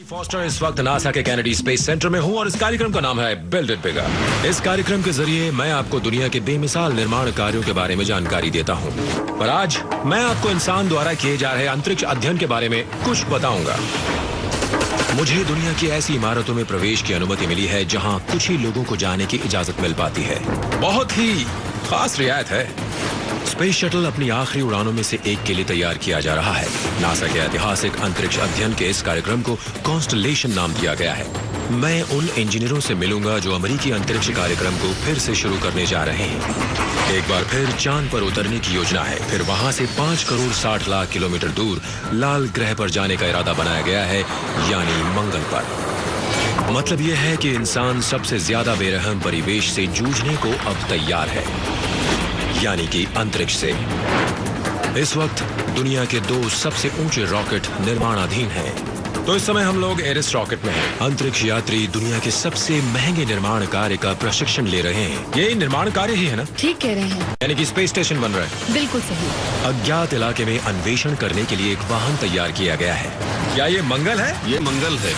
Foster इस वक्त NASA के कैनेडी स्पेस सेंटर में हूं और इस कार्यक्रम का नाम है बिल्ड इट बिगर। इस कार्यक्रम के जरिए मैं आपको दुनिया के बेमिसाल निर्माण कार्यों के बारे में जानकारी देता हूं। पर आज मैं आपको इंसान द्वारा किए जा रहे अंतरिक्ष अध्ययन के बारे में कुछ बताऊंगा। मुझे दुनिया की ऐसी इमारतों में प्रवेश की अनुमति मिली है जहां कुछ ही लोगों को जाने की इजाजत मिल पाती है। बहुत ही खास रियायत है। स्पेस शटल अपनी आखिरी उड़ानों में से एक के लिए तैयार किया जा रहा है। नासा के ऐतिहासिक अंतरिक्ष अध्ययन के इस कार्यक्रम को कॉन्स्टलेशन नाम दिया गया है। मैं उन इंजीनियरों से मिलूंगा जो अमेरिकी अंतरिक्ष कार्यक्रम को फिर से शुरू करने जा रहे हैं। एक बार फिर चांद पर उतरने की योजना है। फिर वहां से 5 करोड़ 60 लाख किलोमीटर दूर लाल ग्रह पर जाने का इरादा बनाया गया है, यानी मंगल पर। मतलब यह है कि इंसान सबसे ज्यादा बेरहम परिवेश से जूझने को अब तैयार है, यानी कि अंतरिक्ष से। इस वक्त दुनिया के 2 सबसे ऊंचे रॉकेट निर्माणाधीन हैं। तो इस समय हम लोग एरिस रॉकेट में हैं। अंतरिक्ष यात्री दुनिया के सबसे महंगे निर्माण कार्य का प्रशिक्षण ले रहे हैं। ये निर्माण कार्य ही है ना? ठीक कह रहे हैं। यानी कि स्पेस स्टेशन बन रहा है। बिल्कुल सही। अज्ञात इलाके में अन्वेषण करने के लिए एक वाहन तैयार किया गया है। क्या ये मंगल है? ये मंगल है।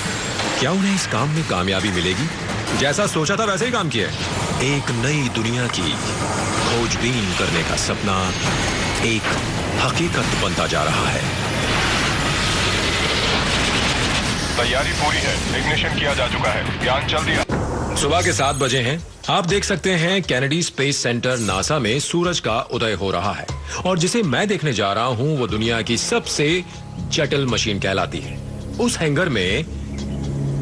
क्या उन्हें इस काम में कामयाबी मिलेगी? जैसा सोचा था वैसे ही काम किया है। एक नई दुनिया की खोजबीन करने का सपना एक हकीकत बनता जा रहा है। तैयारी पूरी है। इग्निशन किया जा चुका है। यान चल दिया। सुबह के 7 बजे हैं। आप देख सकते हैं कैनेडी स्पेस सेंटर नासा में सूरज का उदय हो रहा है और जिसे मैं देखने जा रहा हूं वो दुनिया की सबसे जटिल मशीन कहलाती है। उस हैंगर में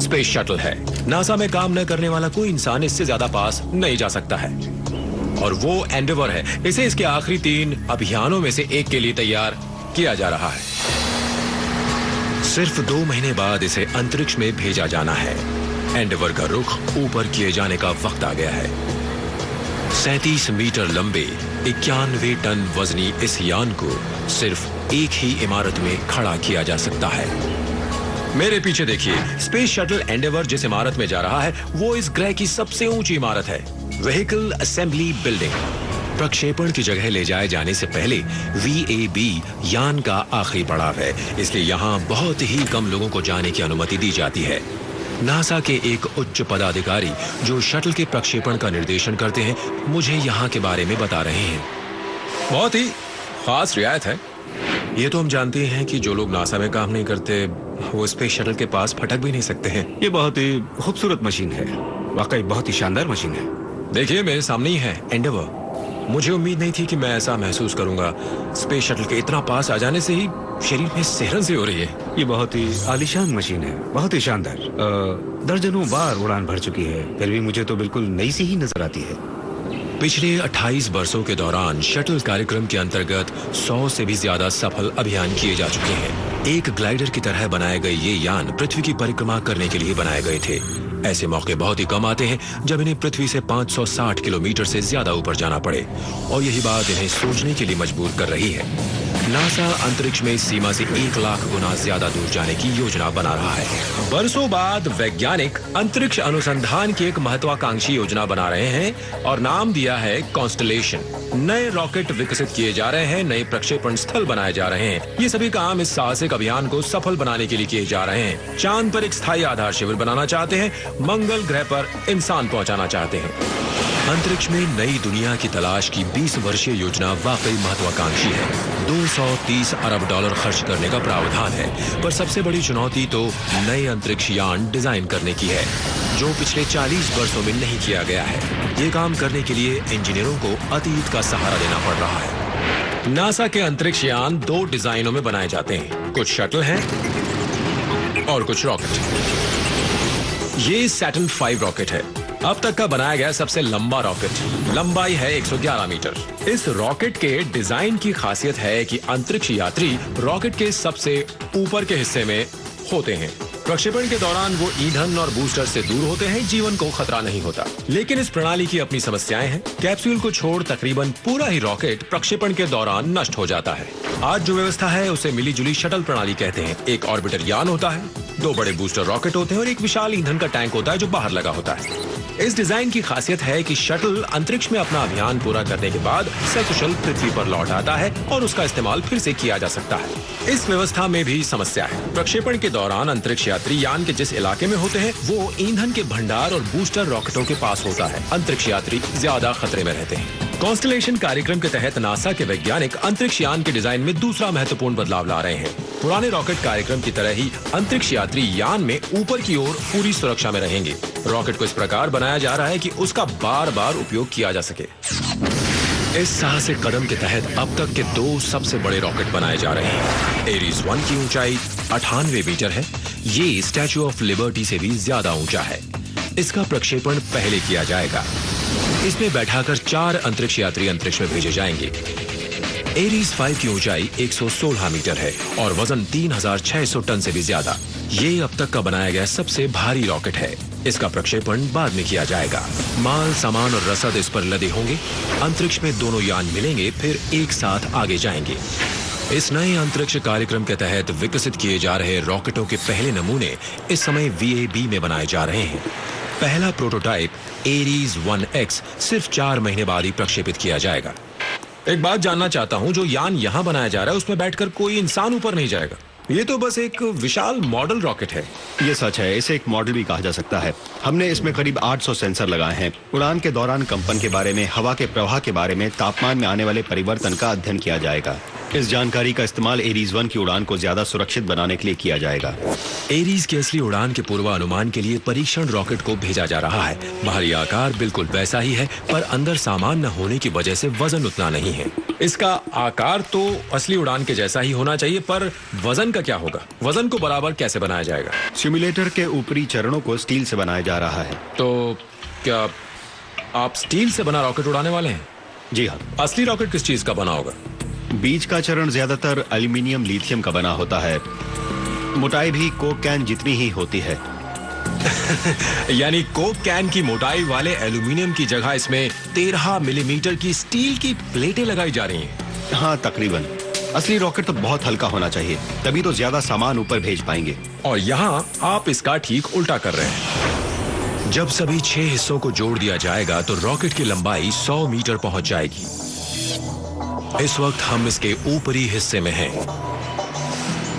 स्पेस शटल है। नासा में काम न करने वाला कोई इंसान इससे ज्यादा पास नहीं जा सकता है और वो एंडेवर है। इसे इसके आखिरी 3 अभियानों में से एक के लिए तैयार किया जा रहा है। सिर्फ 2 महीने बाद इसे अंतरिक्ष में भेजा जाना है। एंडेवर का रुख ऊपर किए जाने का वक्त आ गया है। 37 मीटर लंबे 91 टन वजनी इस यान को सिर्फ एक ही इमारत में खड़ा किया जा सकता है। मेरे पीछे देखिए, स्पेस शटल एंडेवर जिस इमारत में जा रहा है वो इस ग्रह की सबसे ऊंची इमारत है, व्हीकल असेंबली बिल्डिंग। प्रक्षेपण की जगह ले जाए जाने से पहले VAB यान का आखिरी पड़ाव है, इसलिए यहाँ बहुत ही कम लोगों को जाने की अनुमति दी जाती है। नासा के एक उच्च पदाधिकारी जो शटल के प्रक्षेपण का निर्देशन करते हैं मुझे यहाँ के बारे में बता रहे हैं। बहुत ही खास रियायत है। ये तो हम जानते हैं कि जो लोग नासा में काम नहीं करते वो स्पेस शटल के पास फटक भी नहीं सकते हैं। ये बहुत ही खूबसूरत मशीन है, वाकई बहुत ही शानदार मशीन है। देखिए मेरे सामने ही है एंडेवर। मुझे उम्मीद नहीं थी कि मैं ऐसा महसूस करूंगा। स्पेस शटल के इतना पास आ जाने से ही शरीर में सिहरन सी हो रही है। ये बहुत ही आलीशान मशीन है, बहुत ही शानदार। दर्जनों बार उड़ान भर चुकी है, फिर भी मुझे तो बिल्कुल नई सी ही नजर आती है। पिछले 28 वर्षों के दौरान शटल कार्यक्रम के अंतर्गत 100 से भी ज्यादा सफल अभियान किए जा चुके हैं। एक ग्लाइडर की तरह बनाए गए ये यान पृथ्वी की परिक्रमा करने के लिए बनाए गए थे। ऐसे मौके बहुत ही कम आते हैं जब इन्हें पृथ्वी से 560 किलोमीटर से ज्यादा ऊपर जाना पड़े और यही बात इन्हें सोचने के लिए मजबूर कर रही है। नासा अंतरिक्ष में सीमा से 1 लाख गुना ज्यादा दूर जाने की योजना बना रहा है। बरसों बाद वैज्ञानिक अंतरिक्ष अनुसंधान की एक महत्वाकांक्षी योजना बना रहे हैं और नाम दिया है कॉन्स्टलेशन। नए रॉकेट विकसित किए जा रहे हैं, नए प्रक्षेपण स्थल बनाए जा रहे हैं। ये सभी काम इस साहसिक अभियान को सफल बनाने के लिए किए जा रहे हैं। चांद पर एक स्थायी आधार शिविर बनाना चाहते हैं, मंगल ग्रह पर इंसान पहुंचाना चाहते हैं। अंतरिक्ष में नई दुनिया की तलाश की 20 वर्षीय योजना वाकई महत्वाकांक्षी है। 230 अरब डॉलर खर्च करने का प्रावधान है, पर सबसे बड़ी चुनौती तो नए अंतरिक्ष यान डिजाइन करने की है, जो पिछले 40 वर्षों में नहीं किया गया है। ये काम करने के लिए इंजीनियरों को अतीत का सहारा लेना पड़ रहा है। नासा के अंतरिक्ष यान 2 डिजाइनों में बनाए जाते हैं, कुछ शटल हैं और कुछ रॉकेट। ये सैटर्न 5 रॉकेट है, अब तक का बनाया गया सबसे लंबा रॉकेट। लंबाई है 111 मीटर। इस रॉकेट के डिजाइन की खासियत है कि अंतरिक्ष यात्री रॉकेट के सबसे ऊपर के हिस्से में होते हैं। प्रक्षेपण के दौरान वो ईंधन और बूस्टर से दूर होते हैं, जीवन को खतरा नहीं होता। लेकिन इस प्रणाली की अपनी समस्याएं हैं। कैप्सूल को छोड़ तकरीबन पूरा ही रॉकेट प्रक्षेपण के दौरान नष्ट हो जाता है। आज जो व्यवस्था है उसे मिली जुली शटल प्रणाली कहते हैं। एक ऑर्बिटर यान होता है 2 बड़े बूस्टर रॉकेट होते हैं और एक विशाल ईंधन का टैंक होता है जो बाहर लगा होता है। इस डिजाइन की खासियत है कि शटल अंतरिक्ष में अपना अभियान पूरा करने के बाद सकुशल पृथ्वी पर लौट आता है और उसका इस्तेमाल फिर से किया जा सकता है। इस व्यवस्था में भी समस्या है। प्रक्षेपण के दौरान अंतरिक्ष यात्री यान के जिस इलाके में होते हैं वो ईंधन के भंडार और बूस्टर रॉकेटों के पास होता है। अंतरिक्ष यात्री ज्यादा खतरे में रहते हैं। कॉन्स्टलेशन कार्यक्रम के तहत नासा के वैज्ञानिक अंतरिक्ष यान के डिजाइन में दूसरा महत्वपूर्ण बदलाव ला रहे हैं। पुराने रॉकेट कार्यक्रम की तरह ही अंतरिक्ष यात्री यान में ऊपर की ओर पूरी सुरक्षा में रहेंगे। रॉकेट को इस प्रकार बनाया जा रहा है कि उसका बार बार उपयोग किया जा सके। इस साहसिक कदम के तहत अब तक के 2 सबसे बड़े रॉकेट बनाए जा रहे हैं। एरीज 1 की ऊंचाई 98 मीटर है। ये स्टैच्यू ऑफ लिबर्टी से भी ज्यादा ऊंचा है। इसका प्रक्षेपण पहले किया जाएगा। इसमें बैठाकर 4 अंतरिक्ष यात्री अंतरिक्ष में भेजे जाएंगे। एरीज 5 की ऊंचाई 116 मीटर है और वजन 3600 टन से भी ज्यादा। ये अब तक का बनाया गया सबसे भारी रॉकेट है। इसका प्रक्षेपण बाद में किया जाएगा। माल, सामान और रसद इस पर लदे होंगे। अंतरिक्ष में दोनों यान मिलेंगे, फिर एक साथ आगे जाएंगे। इस नए अंतरिक्ष कार्यक्रम के तहत विकसित किए जा रहे रॉकेटों के पहले नमूने इस समय VAB में बनाए जा रहे हैं। पहला प्रोटोटाइप एरीज 1X सिर्फ 4 महीने बाद ही प्रक्षेपित किया जाएगा। एक बात जानना चाहता हूं, जो यान यहां बनाया जा रहा है उसमें बैठकर कोई इंसान ऊपर नहीं जाएगा। ये तो बस एक विशाल मॉडल रॉकेट है। ये सच है, इसे एक मॉडल भी कहा जा सकता है। हमने इसमें करीब 800 सेंसर लगाए हैं। उड़ान के दौरान कंपन के बारे में, हवा के प्रवाह के बारे में, तापमान में आने वाले परिवर्तन का अध्ययन किया जाएगा। इस जानकारी का इस्तेमाल एरीज 1 की उड़ान को ज्यादा सुरक्षित बनाने के लिए किया जाएगा। एरीज की असली उड़ान के पूर्वानुमान के लिए परीक्षण रॉकेट को भेजा जा रहा है। बाहरी आकार बिल्कुल वैसा ही है, पर अंदर सामान न होने की वजह से वजन उतना नहीं है। इसका आकार तो असली उड़ान के जैसा ही होना चाहिए, पर वजन का क्या होगा? वजन को बराबर कैसे बनाया जाएगा? सिम्युलेटर के ऊपरी चरणों को स्टील से बनाया जा रहा है। तो क्या आप स्टील से बना रॉकेट उड़ाने वाले हैं? जी हाँ। असली रॉकेट किस चीज का बना होगा? बीच का चरण ज्यादातर एल्यूमिनियम लिथियम का बना होता है। मोटाई भी कोक कैन जितनी ही होती है। यानी कोक कैन की मोटाई वाले एल्यूमिनियम की जगह इसमें 13 मिलीमीटर की स्टील की प्लेटें लगाई जा रही हैं। हाँ, तकरीबन। असली रॉकेट तो बहुत हल्का होना चाहिए, तभी तो ज्यादा सामान ऊपर भेज पाएंगे। और यहाँ आप इसका ठीक उल्टा कर रहे हैं। जब सभी 6 हिस्सों को जोड़ दिया जाएगा तो रॉकेट की लंबाई 100 मीटर पहुंच जाएगी। इस वक्त हम इसके ऊपरी हिस्से में हैं।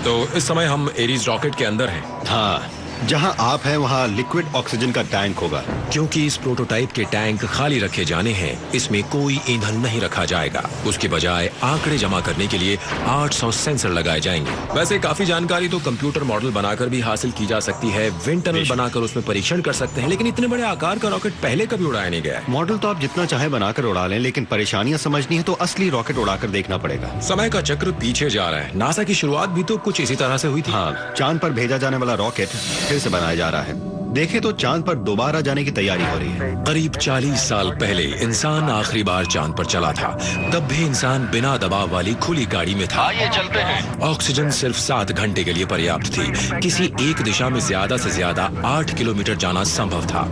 तो इस समय हम एरीज रॉकेट के अंदर हैं। हाँ, जहां आप हैं वहां लिक्विड ऑक्सीजन का टैंक होगा। क्योंकि इस प्रोटोटाइप के टैंक खाली रखे जाने हैं, इसमें कोई ईंधन नहीं रखा जाएगा। उसके बजाय आंकड़े जमा करने के लिए 800 सेंसर लगाए जाएंगे। वैसे काफी जानकारी तो कंप्यूटर मॉडल बनाकर भी हासिल की जा सकती है। विंड टनल बनाकर उसमें परीक्षण कर सकते हैं, लेकिन इतने बड़े आकार का रॉकेट पहले कभी उड़ाया नहीं गया है। मॉडल तो आप जितना चाहे बनाकर उड़ा लें, लेकिन परेशानियां समझनी है तो असली रॉकेट उड़ाकर देखना पड़ेगा। समय का चक्र पीछे जा रहा है। नासा की शुरुआत भी तो कुछ इसी तरह से हुई थी। हाँ, चांद पर भेजा जाने वाला रॉकेट फिर से बनाया जा रहा है। देखें तो चांद पर दोबारा जाने की तैयारी हो रही है। करीब 40 साल पहले इंसान आखिरी बार चांद पर चला था। तब भी इंसान बिना दबाव वाली खुली गाड़ी में था। आइए चलते हैं। ऑक्सीजन सिर्फ 7 घंटे के लिए पर्याप्त थी। किसी एक दिशा में ज्यादा से ज्यादा 8 किलोमीटर जाना संभव था।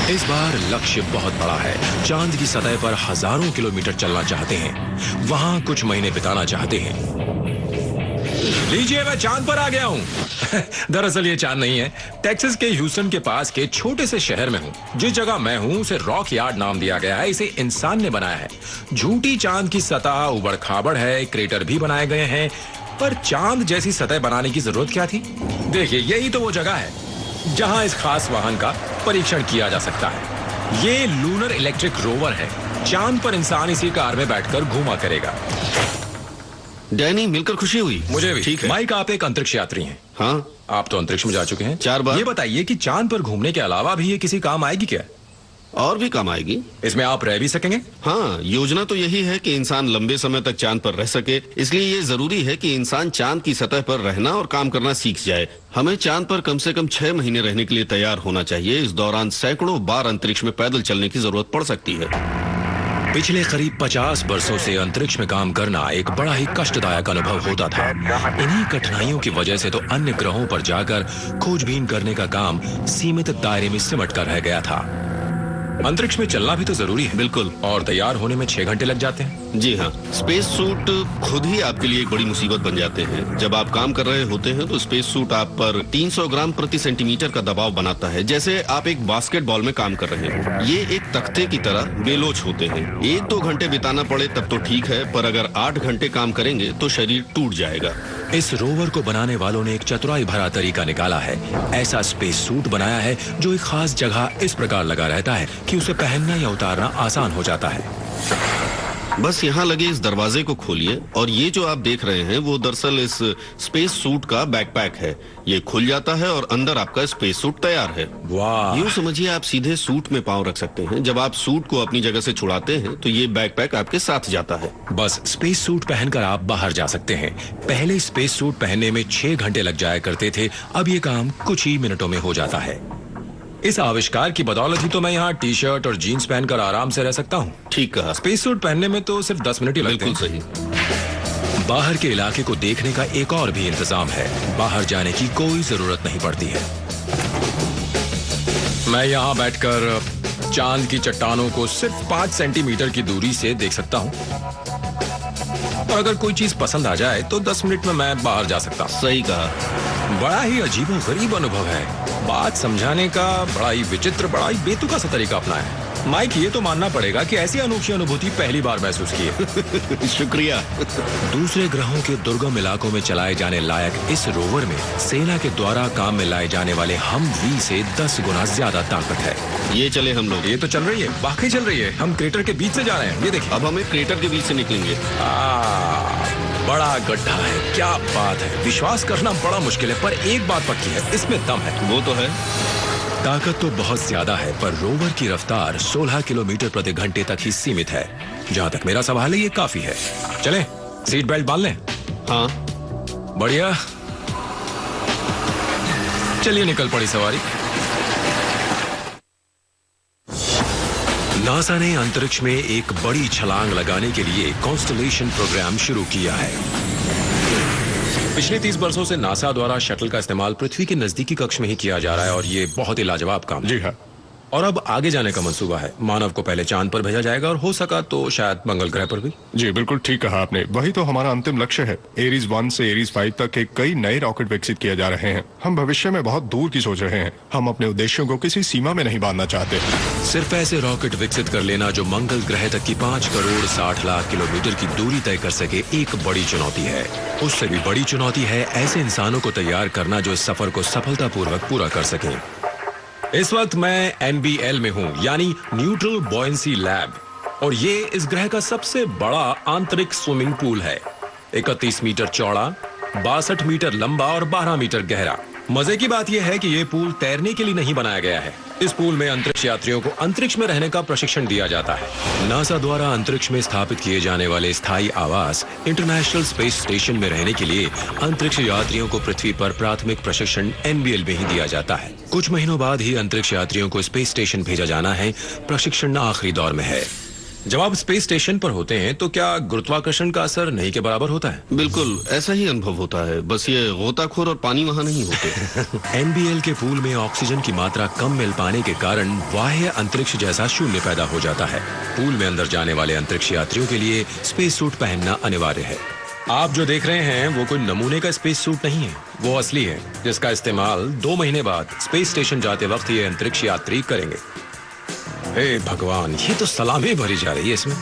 इस बार लक्ष्य बहुत बड़ा है। चांद की सतह पर हजारों किलोमीटर चलना चाहते हैं। वहां कुछ महीने बिताना चाहते हैं। लीजिए, मैं चांद पर आ गया हूँ। दरअसल ये चांद नहीं है, टेक्सास के ह्यूस्टन के पास के छोटे से शहर में हूँ। जिस जगह मैं हूँ उसे रॉक यार्ड नाम दिया गया है। इसे इंसान ने बनाया है। झूठी चांद की सतह उबड़ खाबड़ है, क्रेटर भी बनाए गए हैं, पर चांद जैसी सतह बनाने की जरूरत क्या थी? देखिए, यही तो वो जगह है जहाँ इस खास वाहन का परीक्षण किया जा सकता है। ये लूनर इलेक्ट्रिक रोवर है। चांद पर इंसान इसी कार में बैठकर घूमा करेगा। डैनी, मिलकर खुशी हुई। मुझे भी। ठीक है। माइक, आप एक अंतरिक्ष यात्री हैं। हाँ, आप तो अंतरिक्ष में जा चुके हैं 4 बार। ये बताइए कि चांद पर घूमने के अलावा भी ये किसी काम आएगी क्या? और भी काम आएगी। इसमें आप रह भी सकेंगे? हाँ, योजना तो यही है कि इंसान लंबे समय तक चांद पर रह सके। इसलिए ये जरूरी है कि इंसान चांद की सतह पर रहना और काम करना सीख जाए। हमें चांद पर कम से कम 6 महीने रहने के लिए तैयार होना चाहिए। इस दौरान सैकड़ों बार अंतरिक्ष में पैदल चलने की जरूरत पड़ सकती है। पिछले करीब 50 वर्षों से अंतरिक्ष में काम करना एक बड़ा ही कष्टदायक अनुभव होता था। इन्हीं कठिनाइयों की वजह से तो अन्य ग्रहों पर जाकर खोजबीन करने का काम सीमित दायरे में सिमट कर रह गया था। अंतरिक्ष में चलना भी तो जरूरी है। बिल्कुल। और तैयार होने में 6 घंटे लग जाते हैं। जी हाँ, स्पेस सूट खुद ही आपके लिए एक बड़ी मुसीबत बन जाते हैं। जब आप काम कर रहे होते हैं तो स्पेस सूट आप पर 300 ग्राम प्रति सेंटीमीटर का दबाव बनाता है, जैसे आप एक बास्केटबॉल में काम कर रहे हो। ये एक तख्ते की तरह बेलोच होते हैं। 1-2 घंटे बिताना पड़े तब तो ठीक है, पर अगर 8 घंटे काम करेंगे तो शरीर टूट जाएगा। इस रोवर को बनाने वालों ने एक चतुराई भरा तरीका निकाला है। ऐसा स्पेस सूट बनाया है जो एक खास जगह इस प्रकार लगा रहता है कि उसे पहनना या उतारना आसान हो जाता है। बस यहाँ लगे इस दरवाजे को खोलिए और ये जो आप देख रहे हैं वो दरअसल इस स्पेस सूट का बैकपैक है। ये खुल जाता है और अंदर आपका स्पेस सूट तैयार है। वाह! यूँ समझिए आप सीधे सूट में पाँव रख सकते हैं। जब आप सूट को अपनी जगह से छुड़ाते हैं तो ये बैकपैक आपके साथ जाता है। बस स्पेस सूट पहनकर आप बाहर जा सकते हैं। पहले स्पेस सूट पहनने में 6 घंटे लग जाया करते थे, अब ये काम कुछ ही मिनटों में हो जाता है। इस आविष्कार की बदौलत ही तो मैं यहाँ टी शर्ट और जीन्स पहनकर आराम से रह सकता हूँ। ठीक कहा। स्पेस सूट पहनने में तो सिर्फ 10 मिनट ही लगते हैं। बिल्कुल सही। बाहर के इलाके को देखने का एक और भी इंतजाम है। बाहर जाने की कोई जरूरत नहीं पड़ती है। मैं यहाँ बैठकर चांद की चट्टानों को सिर्फ 5 सेंटीमीटर की दूरी से देख सकता हूँ। और अगर कोई चीज पसंद आ जाए तो 10 मिनट में मैं बाहर जा सकता हूँ। सही कहा। बड़ा ही अजीबोगरीब अनुभव है। बात समझाने का बड़ा ही विचित्र, बड़ा ही बेतुका सा तरीका अपना है। माइक, ये तो मानना पड़ेगा कि ऐसी अनोखी अनुभूति पहली बार महसूस की है। शुक्रिया। दूसरे ग्रहों के दुर्गम इलाकों में चलाए जाने लायक इस रोवर में सेना के द्वारा काम में लाए जाने वाले हम-वी से 10 गुना ज्यादा ताकत है। ये चले हम लोग। ये तो चल रही है, वाकई चल रही है। हम क्रेटर के बीच से जा रहे हैं। ये देखिए। अब हम एक क्रेटर के बीच से निकलेंगे। बड़ा गड्ढा है। क्या बात है, विश्वास करना बड़ा मुश्किल है, पर एक बात पक्की है, इसमें दम है। वो तो है। ताकत तो बहुत ज्यादा है, पर रोवर की रफ्तार 16 किलोमीटर प्रति घंटे तक ही सीमित है। जहाँ तक मेरा सवाल है, ये काफी है। चलें, सीट बेल्ट बांध लें। हाँ, बढ़िया। चलिए, निकल पड़ी सवारी। नासा ने अंतरिक्ष में एक बड़ी छलांग लगाने के लिए कॉन्स्टलेशन प्रोग्राम शुरू किया है। पिछले 30 वर्षों से नासा द्वारा शटल का इस्तेमाल पृथ्वी के नजदीकी कक्ष में ही किया जा रहा है और ये बहुत ही लाजवाब काम है। जी हाँ। और अब आगे जाने का मंसूबा है। मानव को पहले चांद पर भेजा जाएगा और हो सका तो शायद मंगल ग्रह पर भी। जी बिल्कुल ठीक कहा आपने। वही तो हमारा अंतिम लक्ष्य है। एरीज 1 से एरीज 5 तक के कई नए रॉकेट विकसित किए जा रहे हैं। हम भविष्य में बहुत दूर की सोच रहे हैं। हम अपने उद्देश्यों को किसी सीमा में नहीं बांधना चाहते। सिर्फ ऐसे रॉकेट विकसित कर लेना जो मंगल ग्रह तक की 5 करोड़ 60 लाख किलोमीटर की दूरी तय कर सके, एक बड़ी चुनौती है। उससे भी बड़ी चुनौती है ऐसे इंसानों को तैयार करना जो इस सफर को सफलतापूर्वक पूरा कर सके। इस वक्त मैं NBL में हूं, यानी न्यूट्रल बॉयंसी लैब, और ये इस ग्रह का सबसे बड़ा आंतरिक स्विमिंग पूल है। 31 मीटर चौड़ा, 62 मीटर लंबा और 12 मीटर गहरा। मजे की बात यह है कि यह पूल तैरने के लिए नहीं बनाया गया है। इस पूल में अंतरिक्ष यात्रियों को अंतरिक्ष में रहने का प्रशिक्षण दिया जाता है। नासा द्वारा अंतरिक्ष में स्थापित किए जाने वाले स्थायी आवास इंटरनेशनल स्पेस स्टेशन में रहने के लिए अंतरिक्ष यात्रियों को पृथ्वी पर प्राथमिक प्रशिक्षण NBL में ही दिया जाता है। कुछ महीनों बाद ही अंतरिक्ष यात्रियों को स्पेस स्टेशन भेजा जाना है। प्रशिक्षण आखिरी दौर में है। जब आप स्पेस स्टेशन पर होते हैं तो क्या गुरुत्वाकर्षण का असर नहीं के बराबर होता है? बिल्कुल ऐसा ही अनुभव होता है, बस ये गोताखोर और पानी वहाँ नहीं होते। NBL के पूल में ऑक्सीजन की मात्रा कम मिल पाने के कारण बाह्य अंतरिक्ष जैसा शून्य पैदा हो जाता है। पूल में अंदर जाने वाले अंतरिक्ष यात्रियों के लिए स्पेस सूट पहनना अनिवार्य है। आप जो देख रहे हैं वो कोई नमूने का स्पेस सूट नहीं है, वो असली है, जिसका इस्तेमाल 2 महीने बाद स्पेस स्टेशन जाते वक्त ये अंतरिक्ष यात्री करेंगे। हे भगवान, ये तो सलामी भरी जा रही है इसमें।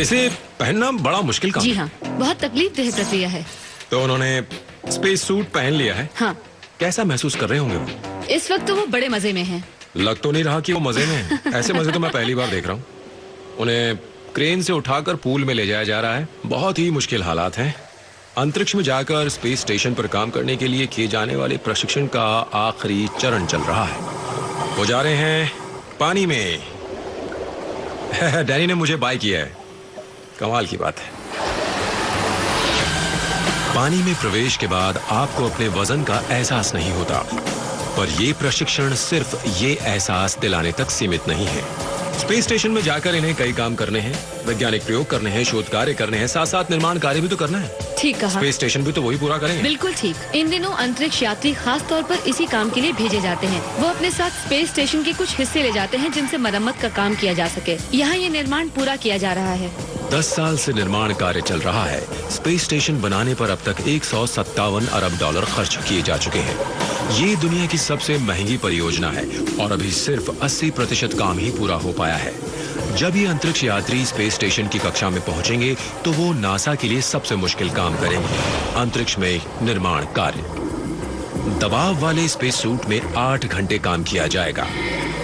इसे पहनना बड़ा मुश्किल काम है। जी हाँ, बहुत तकलीफदेह प्रक्रिया है। तो उन्होंने स्पेस सूट पहन लिया है। हाँ। कैसा महसूस कर रहे होंगे वो? इस वक्त तो वो बड़े मजे में हैं। लग तो नहीं रहा कि वो मजे में है। ऐसे मजे तो मैं पहली बार देख रहा हूँ। उन्हें क्रेन से उठाकर पूल में ले जाया जा रहा है। बहुत ही मुश्किल हालात हैं। अंतरिक्ष में जाकर स्पेस स्टेशन पर काम करने के लिए किए जाने वाले प्रशिक्षण का आखिरी चरण चल रहा है। वो जा रहे हैं पानी में। डैनी ने मुझे बाय किया है। कमाल की बात है। पानी में प्रवेश के बाद आपको अपने वजन का एहसास नहीं होता, पर यह प्रशिक्षण सिर्फ ये एहसास दिलाने तक सीमित नहीं है। स्पेस स्टेशन में जाकर इन्हें कई काम करने हैं, वैज्ञानिक प्रयोग करने हैं, शोध कार्य करने हैं, साथ साथ निर्माण कार्य भी तो करना है। ठीक कहा। स्पेस स्टेशन भी तो वही पूरा करेंगे। बिल्कुल ठीक। इन दिनों अंतरिक्ष यात्री खास तौर पर इसी काम के लिए भेजे जाते हैं। वो अपने साथ स्पेस स्टेशन के कुछ हिस्से ले जाते हैं जिनसे मरम्मत का काम किया जा सके। यहाँ ये निर्माण पूरा किया जा रहा है। 10 साल से निर्माण कार्य चल रहा है। स्पेस स्टेशन बनाने पर अब तक 157 अरब डॉलर खर्च किए जा चुके हैं। ये दुनिया की सबसे महंगी परियोजना है और अभी सिर्फ 80% काम ही पूरा हो पाया है। जब ये अंतरिक्ष यात्री स्पेस स्टेशन की कक्षा में पहुंचेंगे तो वो नासा के लिए सबसे मुश्किल काम करेंगे, अंतरिक्ष में निर्माण कार्य। दबाव वाले स्पेस सूट में 8 घंटे काम किया जाएगा।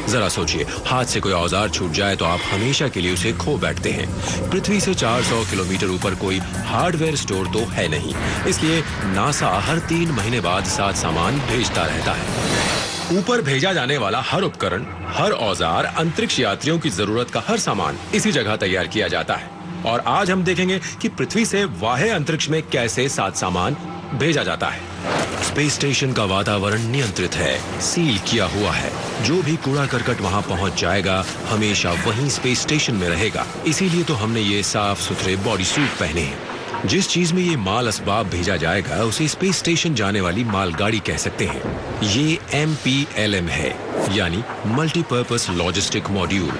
जरा सोचिए, हाथ से कोई औजार छूट जाए तो आप हमेशा के लिए उसे खो बैठते हैं। पृथ्वी से 400 किलोमीटर ऊपर कोई हार्डवेयर स्टोर तो है नहीं, इसलिए नासा हर 3 महीने बाद साथ सामान भेजता रहता है। ऊपर भेजा जाने वाला हर उपकरण, हर औजार, अंतरिक्ष यात्रियों की जरूरत का हर सामान इसी जगह तैयार किया जाता है। और आज हम देखेंगे कि पृथ्वी से बाह्य अंतरिक्ष में कैसे साथ सामान भेजा जाता है। स्पेस स्टेशन का वातावरण नियंत्रित है, सील किया हुआ है। जो भी कूड़ा करकट वहां पहुंच जाएगा हमेशा वहीं स्पेस स्टेशन में रहेगा। इसीलिए तो हमने ये साफ सुथरे बॉडी सूट पहने हैं। जिस चीज में ये माल असबाब भेजा जाएगा उसे स्पेस स्टेशन जाने वाली मालगाड़ी कह सकते हैं। ये MPLM है, यानी मल्टीपर्पस लॉजिस्टिक मॉड्यूल।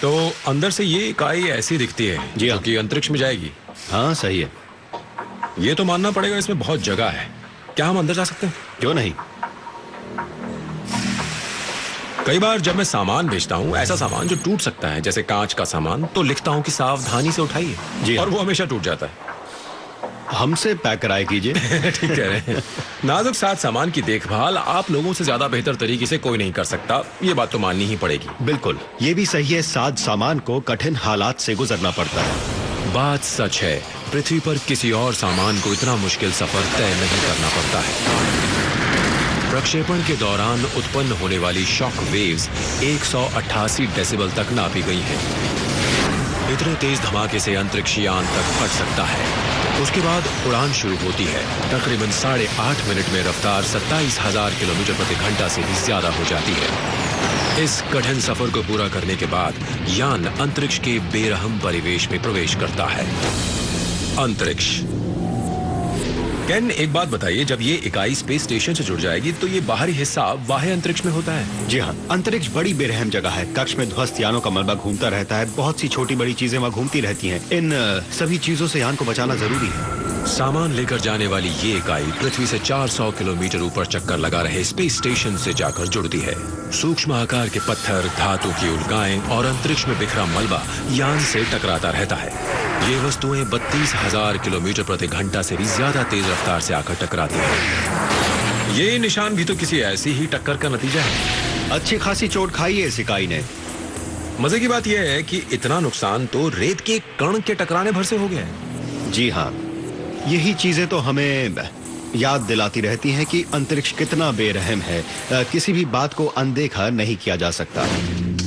तो अंदर से ये इकाई ऐसी दिखती है जी हाँ। जो कि अंतरिक्ष में जाएगी। हाँ सही है। ये तो मानना पड़ेगा इसमें बहुत जगह है। क्या हम अंदर जा सकते हैं? क्यों नहीं। कई बार जब मैं सामान भेजता हूँ, ऐसा सामान जो टूट सकता है जैसे कांच का सामान, तो लिखता हूँ कि सावधानी से उठाइए, जी हाँ। और वो हमेशा टूट जाता है। हमसे पैक कराया कीजिए। ठीक कह रहे हैं। नाजुक साथ सामान की देखभाल आप लोगों से ज्यादा बेहतर तरीके से कोई नहीं कर सकता, ये बात तो माननी ही पड़ेगी। बिल्कुल, ये भी सही है। साथ सामान को कठिन हालात से गुजरना पड़ता है। बात सच है, पृथ्वी पर किसी और सामान को इतना मुश्किल सफर तय नहीं करना पड़ता है। प्रक्षेपण के दौरान उत्पन्न होने वाली शॉक वेव्स 188 डेसिबल तक नापी गई हैं। इतने तेज धमाके से अंतरिक्ष यान तक फट सकता है। उसके बाद उड़ान शुरू होती है। तकरीबन 8.5 मिनट में रफ्तार 27,000 किलोमीटर प्रति घंटा से भी ज्यादा हो जाती है। इस कठिन सफर को पूरा करने के बाद यान अंतरिक्ष के बेरहम परिवेश में प्रवेश करता है। अंतरिक्ष। केन, एक बात बताइए, जब ये इकाई स्पेस स्टेशन से जुड़ जाएगी तो ये बाहरी हिस्सा बाह्य अंतरिक्ष में होता है? जी हाँ, अंतरिक्ष बड़ी बेरहम जगह है। कक्ष में ध्वस्त यानों का मलबा घूमता रहता है। बहुत सी छोटी बड़ी चीजें वहाँ घूमती रहती हैं। इन सभी चीजों से यान को बचाना जरूरी है। सामान लेकर जाने वाली ये इकाई पृथ्वी से 400 किलोमीटर ऊपर चक्कर लगा रहे स्पेस स्टेशन से जाकर जुड़ती है। सूक्ष्म आकार के पत्थर, धातु की उल्काएं और अंतरिक्ष में बिखरा मलबा यान से टकराता रहता है। ये वस्तुएं 32,000 किलोमीटर प्रति घंटा से भी ज्यादा तेज रफ्तार से आकर टकराती हैं। ये निशान भी तो किसी ऐसी ही टक्कर का नतीजा है। अच्छी खासी चोट खाई है इस इकाई ने। मजे की बात यह है कि इतना नुकसान तो रेत के कण के टकराने भर से हो गया है। जी हाँ, यही चीजें तो हमें याद दिलाती रहती हैं कि अंतरिक्ष कितना बेरहम है। किसी भी बात को अनदेखा नहीं किया जा सकता।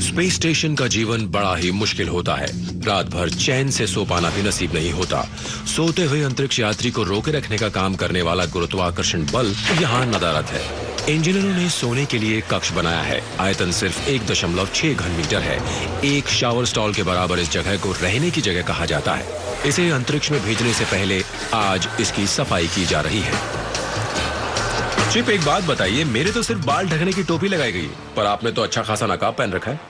स्पेस स्टेशन का जीवन बड़ा ही मुश्किल होता है। रात भर चैन से सो पाना भी नसीब नहीं होता। सोते हुए अंतरिक्ष यात्री को रोके रखने का काम करने वाला गुरुत्वाकर्षण बल यहाँ नदारद है। इंजीनियरों ने सोने के लिए कक्ष बनाया है। आयतन सिर्फ 1.6 घन मीटर है। एक शावर स्टॉल के बराबर इस जगह को रहने की जगह कहा जाता है। इसे अंतरिक्ष में भेजने से पहले आज इसकी सफाई की जा रही है। चिप, एक बात बताइए, मेरे तो सिर्फ बाल ढकने की टोपी लगाई गई, पर आपने तो अच्छा खासा नकाब पहन रखा है।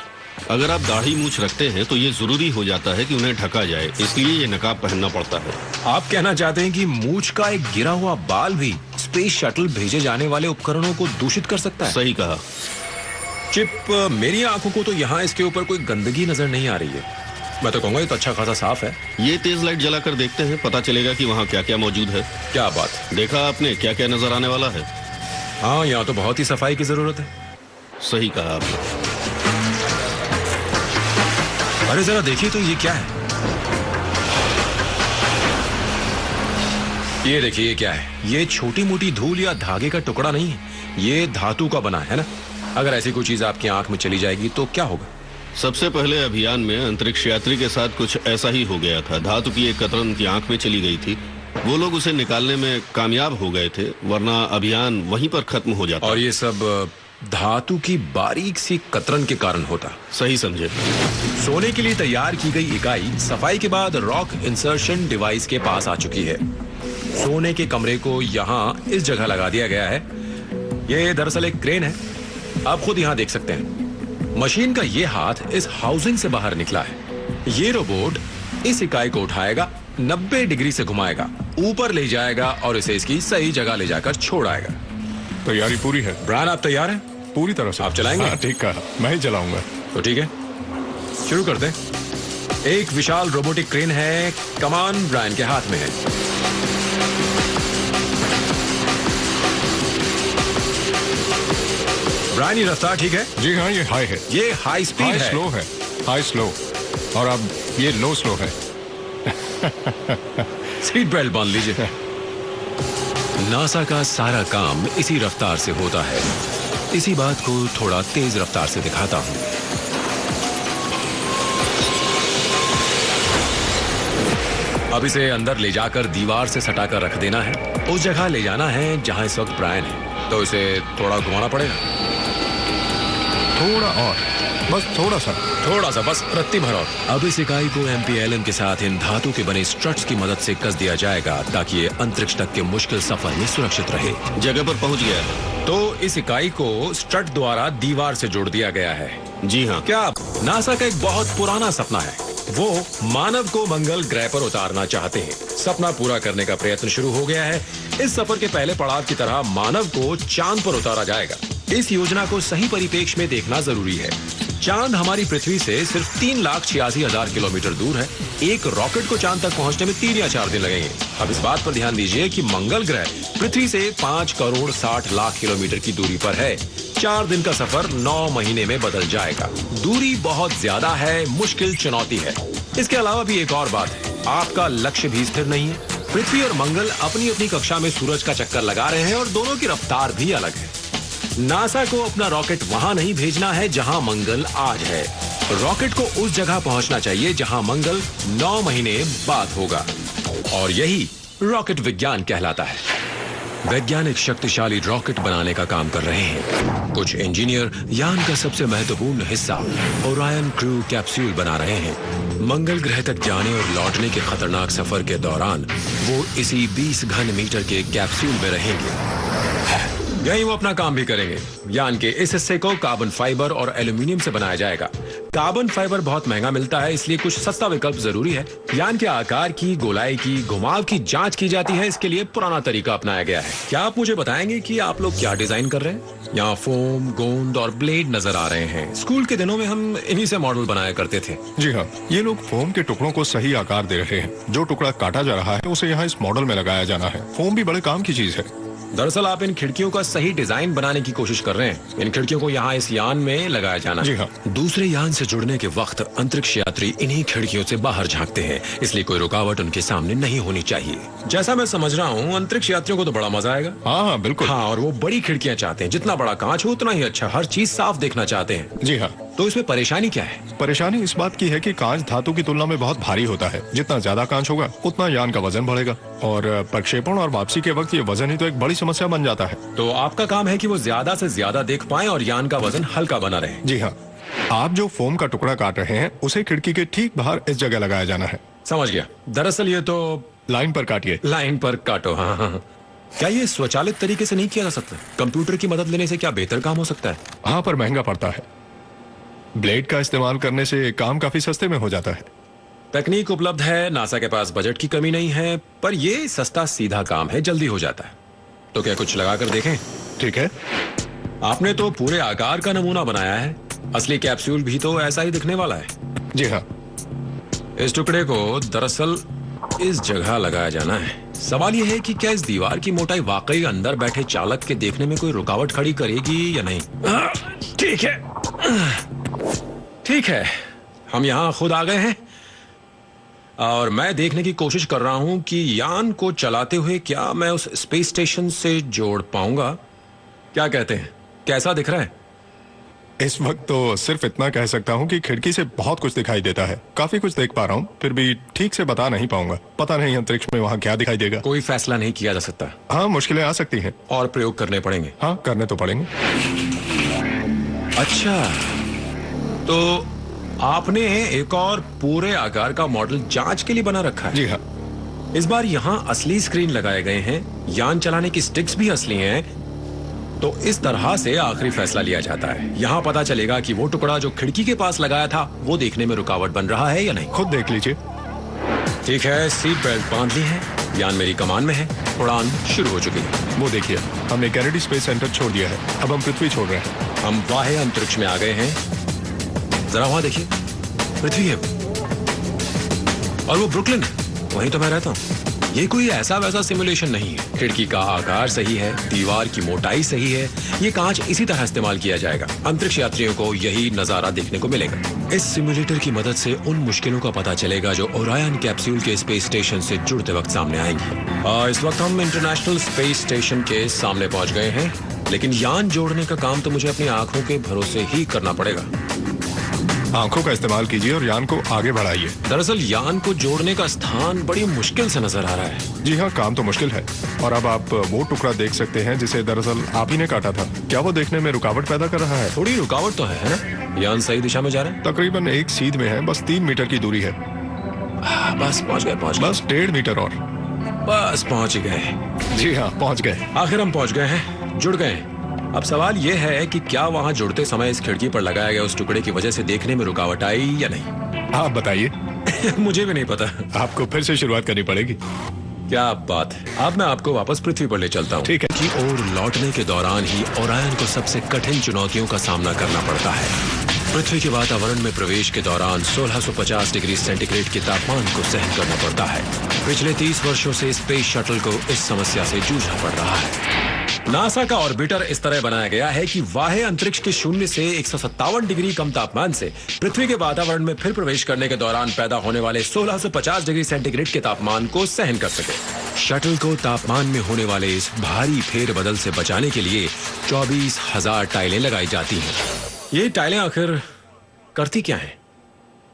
अगर आप दाढ़ी मूछ रखते हैं तो ये जरूरी हो जाता है कि उन्हें ढका जाए, इसलिए ये नकाब पहनना पड़ता है। आप कहना चाहते हैं कि मूछ का एक गिरा हुआ बाल भी स्पेस शटल भेजे जाने वाले उपकरणों को दूषित कर सकता है? सही कहा। चिप, मेरी आंखों को तो यहाँ इसके ऊपर कोई गंदगी नजर नहीं आ रही है। मैं तो कहूंगा ये तो अच्छा खासा साफ है। ये तेज लाइट जलाकर देखते हैं, पता चलेगा कि वहाँ क्या क्या मौजूद है। क्या बात, देखा आपने क्या क्या नजर आने वाला है? हाँ, यहाँ तो बहुत ही सफाई की जरूरत है। सही कहा आपने। अरे जरा देखिए तो ये क्या है। ये देखिए, ये क्या है। ये छोटी मोटी धूल या धागे का टुकड़ा नहीं है, ये धातु का बना है ना। अगर ऐसी कोई चीज आपकी आंख में चली जाएगी तो क्या होगा? सबसे पहले अभियान में अंतरिक्ष यात्री के साथ कुछ ऐसा ही हो गया था। धातु की एक कतरन उनकी आंख में चली गई थी। वो लोग उसे निकालने में कामयाब हो गए थे, वरना अभियान वहीं पर खत्म हो जाता। और ये सब धातु की बारीक सी कतरन के कारण होता। सही समझे। सोने के लिए तैयार की गई इकाई सफाई के बाद रॉक इंसर्शन डिवाइस के पास आ चुकी है। सोने के कमरे को यहाँ इस जगह लगा दिया गया है। ये दरअसल एक क्रेन है, आप खुद यहाँ देख सकते हैं। मशीन का ये हाथ इस हाउसिंग से बाहर निकला है। ये रोबोट इस इकाई को उठाएगा, 90 डिग्री से घुमाएगा, ऊपर ले जाएगा और इसे इसकी सही जगह ले जाकर छोड़ आएगा। तैयारी पूरी है। ब्रायन, आप तैयार हैं? पूरी तरह से। आप चलाएंगे? हाँ, ठीक कहा, मैं ही चलाऊंगा। तो ठीक है, शुरू करते हैं। एक विशाल रोबोटिक क्रेन है, कमान ब्रायन के हाथ में है। ब्रायन, ये रफ्तार ठीक है? जी हाँ, ये हाई है। ये हाई स्पीड हाई है। स्लो है। High slow. और अब ये लो स्लो है। सीट बेल्ट बांध लीजिए। नासा का सारा काम इसी रफ्तार से होता है। इसी बात को थोड़ा तेज रफ्तार से दिखाता हूं। अब इसे अंदर ले जाकर दीवार से सटाकर रख देना है। उस जगह ले जाना है जहां इस वक्त ब्रायन है, तो इसे थोड़ा घुमाना पड़ेगा। थोड़ा और, बस थोड़ा सा, बस रत्ती भर और। अब इस इकाई को MPLM के साथ इन धातु के बने स्ट्रट्स की मदद से कस दिया जाएगा ताकि ये अंतरिक्ष तक के मुश्किल सफर में सुरक्षित रहे। जगह पर पहुंच गया है। तो इस इकाई को स्ट्रट द्वारा दीवार से जोड़ दिया गया है। जी हाँ। क्या नासा का एक बहुत पुराना सपना है, वो मानव को मंगल ग्रह पर उतारना चाहते हैं। सपना पूरा करने का प्रयत्न शुरू हो गया है। इस सफर के पहले पड़ाव की तरह मानव को चांद पर उतारा जाएगा। इस योजना को सही परिप्रेक्ष्य में देखना जरूरी है। चांद हमारी पृथ्वी से सिर्फ 3,86,000 किलोमीटर दूर है। एक रॉकेट को चांद तक पहुंचने में 3 या 4 दिन लगेंगे। अब इस बात पर ध्यान दीजिए कि मंगल ग्रह पृथ्वी से 5,60,00,000 किलोमीटर की दूरी पर है। 4 दिन का सफर 9 महीने में बदल जाएगा। दूरी बहुत ज्यादा है, मुश्किल चुनौती है। इसके अलावा भी एक और बात है, आपका लक्ष्य भी स्थिर नहीं है। पृथ्वी और मंगल अपनी अपनी कक्षा में सूरज का चक्कर लगा रहे हैं और दोनों की रफ्तार भी अलग है। नासा को अपना रॉकेट वहां नहीं भेजना है जहां मंगल आज है। रॉकेट को उस जगह पहुंचना चाहिए जहां मंगल 9 महीने बाद होगा। और यही रॉकेट विज्ञान कहलाता है। वैज्ञानिक शक्तिशाली रॉकेट बनाने का काम कर रहे हैं। कुछ इंजीनियर यान का सबसे महत्वपूर्ण हिस्सा ओरायन क्रू कैप्सूल बना रहे हैं। मंगल ग्रह तक जाने और लौटने के खतरनाक सफर के दौरान वो इसी 20 घन मीटर के कैप्सूल में रहेंगे। यही वो अपना काम भी करेंगे। यान के इस हिस्से को कार्बन फाइबर और एल्यूमिनियम से बनाया जाएगा। कार्बन फाइबर बहुत महंगा मिलता है, इसलिए कुछ सस्ता विकल्प जरूरी है। यान के आकार की, गोलाई की, घुमाव की जांच की जाती है। इसके लिए पुराना तरीका अपनाया गया है। क्या आप मुझे बताएंगे कि आप लोग क्या डिजाइन कर रहे हैं? यहाँ फोम, गोंद और ब्लेड नजर आ रहे हैं। स्कूल के दिनों में हम इन्हीं से मॉडल बनाया करते थे। जी हाँ, ये लोग फोम के टुकड़ों को सही आकार दे रहे हैं। जो टुकड़ा काटा जा रहा है उसे यहाँ इस मॉडल में लगाया जाना है। फोम भी बड़े काम की चीज है। दरअसल आप इन खिड़कियों का सही डिजाइन बनाने की कोशिश कर रहे हैं। इन खिड़कियों को यहाँ इस यान में लगाया जाना है। जी हाँ। दूसरे यान से जुड़ने के वक्त अंतरिक्ष यात्री इन्हीं खिड़कियों से बाहर झांकते हैं, इसलिए कोई रुकावट उनके सामने नहीं होनी चाहिए। जैसा मैं समझ रहा हूँ, अंतरिक्ष यात्रियों को तो बड़ा मजा आएगा। हाँ, बिल्कुल। हाँ, और वो बड़ी खिड़कियाँ चाहते हैं। जितना बड़ा कांच हो उतना ही अच्छा। हर चीज साफ देखना चाहते हैं। जी हाँ। तो इसमें परेशानी क्या है? परेशानी इस बात की है कि कांच धातु की तुलना में बहुत भारी होता है। जितना ज्यादा कांच होगा उतना यान का वजन बढ़ेगा, और प्रक्षेपण और वापसी के वक्त ये वजन ही तो एक बड़ी समस्या बन जाता है। तो आपका काम है कि वो ज्यादा से ज्यादा देख पाएं और यान का वजन हल्का बना रहे। जी हाँ। आप जो फोम का टुकड़ा काट रहे हैं उसे खिड़की के ठीक बाहर इस जगह लगाया जाना है। समझ गया। दरअसल ये तो लाइन पर काटिए। लाइन पर काटो। हाँ हाँ। क्या ये स्वचालित तरीके से नहीं किया जा सकता? कंप्यूटर की मदद लेने से क्या बेहतर काम हो सकता है? हाँ, पर महंगा पड़ता है। ब्लेड का इस्तेमाल करने से काम काफी सस्ते में हो जाता है। तकनीक उपलब्ध है, नासा के पास बजट की कमी नहीं है, पर ये सस्ता सीधा काम है, जल्दी हो जाता है। तो क्या कुछ लगाकर देखें? ठीक है। आपने तो पूरे आकार का नमूना बनाया है। असली कैप्सूल भी तो ऐसा ही दिखने वाला है। जी हाँ। इस टुकड़े को दरअसल इस जगह लगाया जाना है। सवाल यह है कि क्या इस दीवार की मोटाई वाकई अंदर बैठे चालक के देखने में कोई रुकावट खड़ी करेगी या नहीं? ठीक है, ठीक है। हम यहाँ खुद आ गए हैं और मैं देखने की कोशिश कर रहा हूं कि यान को चलाते हुए क्या मैं उस स्पेस स्टेशन से जोड़ पाऊंगा। क्या कहते हैं, कैसा दिख रहा है? इस वक्त तो सिर्फ इतना कह सकता हूँ कि खिड़की से बहुत कुछ दिखाई देता है। काफी कुछ देख पा रहा हूँ, फिर भी ठीक से बता नहीं पाऊंगा। पता नहीं अंतरिक्ष में वहाँ क्या दिखाई देगा। कोई फैसला नहीं किया जा सकता। हाँ, मुश्किलें आ सकती हैं। और प्रयोग करने पड़ेंगे। हाँ, करने तो पड़ेंगे। अच्छा, तो आपने एक और पूरे आकार का मॉडल जांच के लिए बना रखा है? जी हाँ। इस बार यहाँ असली स्क्रीन लगाए गए हैं, यान चलाने की स्टिक्स भी असली हैं। तो इस तरह से आखिरी फैसला लिया जाता है। यहाँ पता चलेगा कि वो टुकड़ा जो खिड़की के पास लगाया था वो देखने में रुकावट बन रहा है या नहीं। खुद देख लीजिए। ठीक है, सीट बेल्ट बांध ली है, यान मेरी कमान में है, उड़ान शुरू हो चुकी है। वो देखिए, हमने कैनेडी स्पेस सेंटर छोड़ दिया है, अब हम पृथ्वी छोड़ रहे हैं। हम बाह्य अंतरिक्ष में आ गए हैं। जरा वहां देखिए, पृथ्वी है और वो ब्रुकलिन है, वहीं तो मैं रहता हूँ। ये कोई ऐसा वैसा सिमुलेशन नहीं है। खिड़की का आकार सही है, दीवार की मोटाई सही है, ये कांच इसी तरह इस्तेमाल किया जाएगा। अंतरिक्ष यात्रियों को यही नजारा देखने को मिलेगा। इस सिमुलेटर की मदद से उन मुश्किलों का पता चलेगा जो ओरायन कैप्सूल के स्पेस स्टेशन से जुड़ते वक्त सामने आएंगी। इस वक्त हम इंटरनेशनल स्पेस स्टेशन के सामने पहुंच गए हैं, लेकिन यान जोड़ने का काम तो मुझे अपनी आंखों के भरोसे ही करना पड़ेगा। आंखों का इस्तेमाल कीजिए और यान को आगे बढ़ाइए। दरअसल यान को जोड़ने का स्थान बड़ी मुश्किल से नजर आ रहा है। जी हाँ, काम तो मुश्किल है। और अब आप वो टुकड़ा देख सकते हैं जिसे दरअसल आप ही ने काटा था। क्या वो देखने में रुकावट पैदा कर रहा है? थोड़ी रुकावट तो है ना? यान सही दिशा में जा रहा है? तकरीबन एक सीध में है, बस 3 मीटर की दूरी है। बस पहुंच गए। बस 1.5 मीटर और। बस पहुंच गए। जी हाँ, पहुंच गए। आखिर हम पहुंच गए हैं, जुड़ गए हैं। अब सवाल यह है कि क्या वहां जुड़ते समय इस खिड़की पर लगाए गए उस टुकड़े की वजह से देखने में रुकावट आई या नहीं? आप बताइए। मुझे भी नहीं पता। आपको फिर से शुरुआत करनी पड़ेगी। क्या बात है। अब मैं आपको वापस पृथ्वी पर ले चलता हूँ। ठीक है। की ओर लौटने के दौरान ही ओरायन को सबसे कठिन चुनौतियों का सामना करना पड़ता है। पृथ्वी के वातावरण में प्रवेश के दौरान 1650 डिग्री सेंटीग्रेड के तापमान को सहन करना पड़ता है। पिछले 30 वर्षों से स्पेस शटल को इस समस्या से जूझना पड़ रहा है। नासा का ऑर्बिटर इस तरह बनाया गया है कि बाह्य अंतरिक्ष के 0 से 157 डिग्री कम तापमान से पृथ्वी के वातावरण में फिर प्रवेश करने के दौरान पैदा होने वाले 1650 डिग्री सेंटीग्रेड के तापमान को सहन कर सके। शटल को तापमान में होने वाले इस भारी फेरबदल से बचाने के लिए 24,000 टाइलें लगाई जाती हैं। ये टाइलें आखिर करती क्या हैं?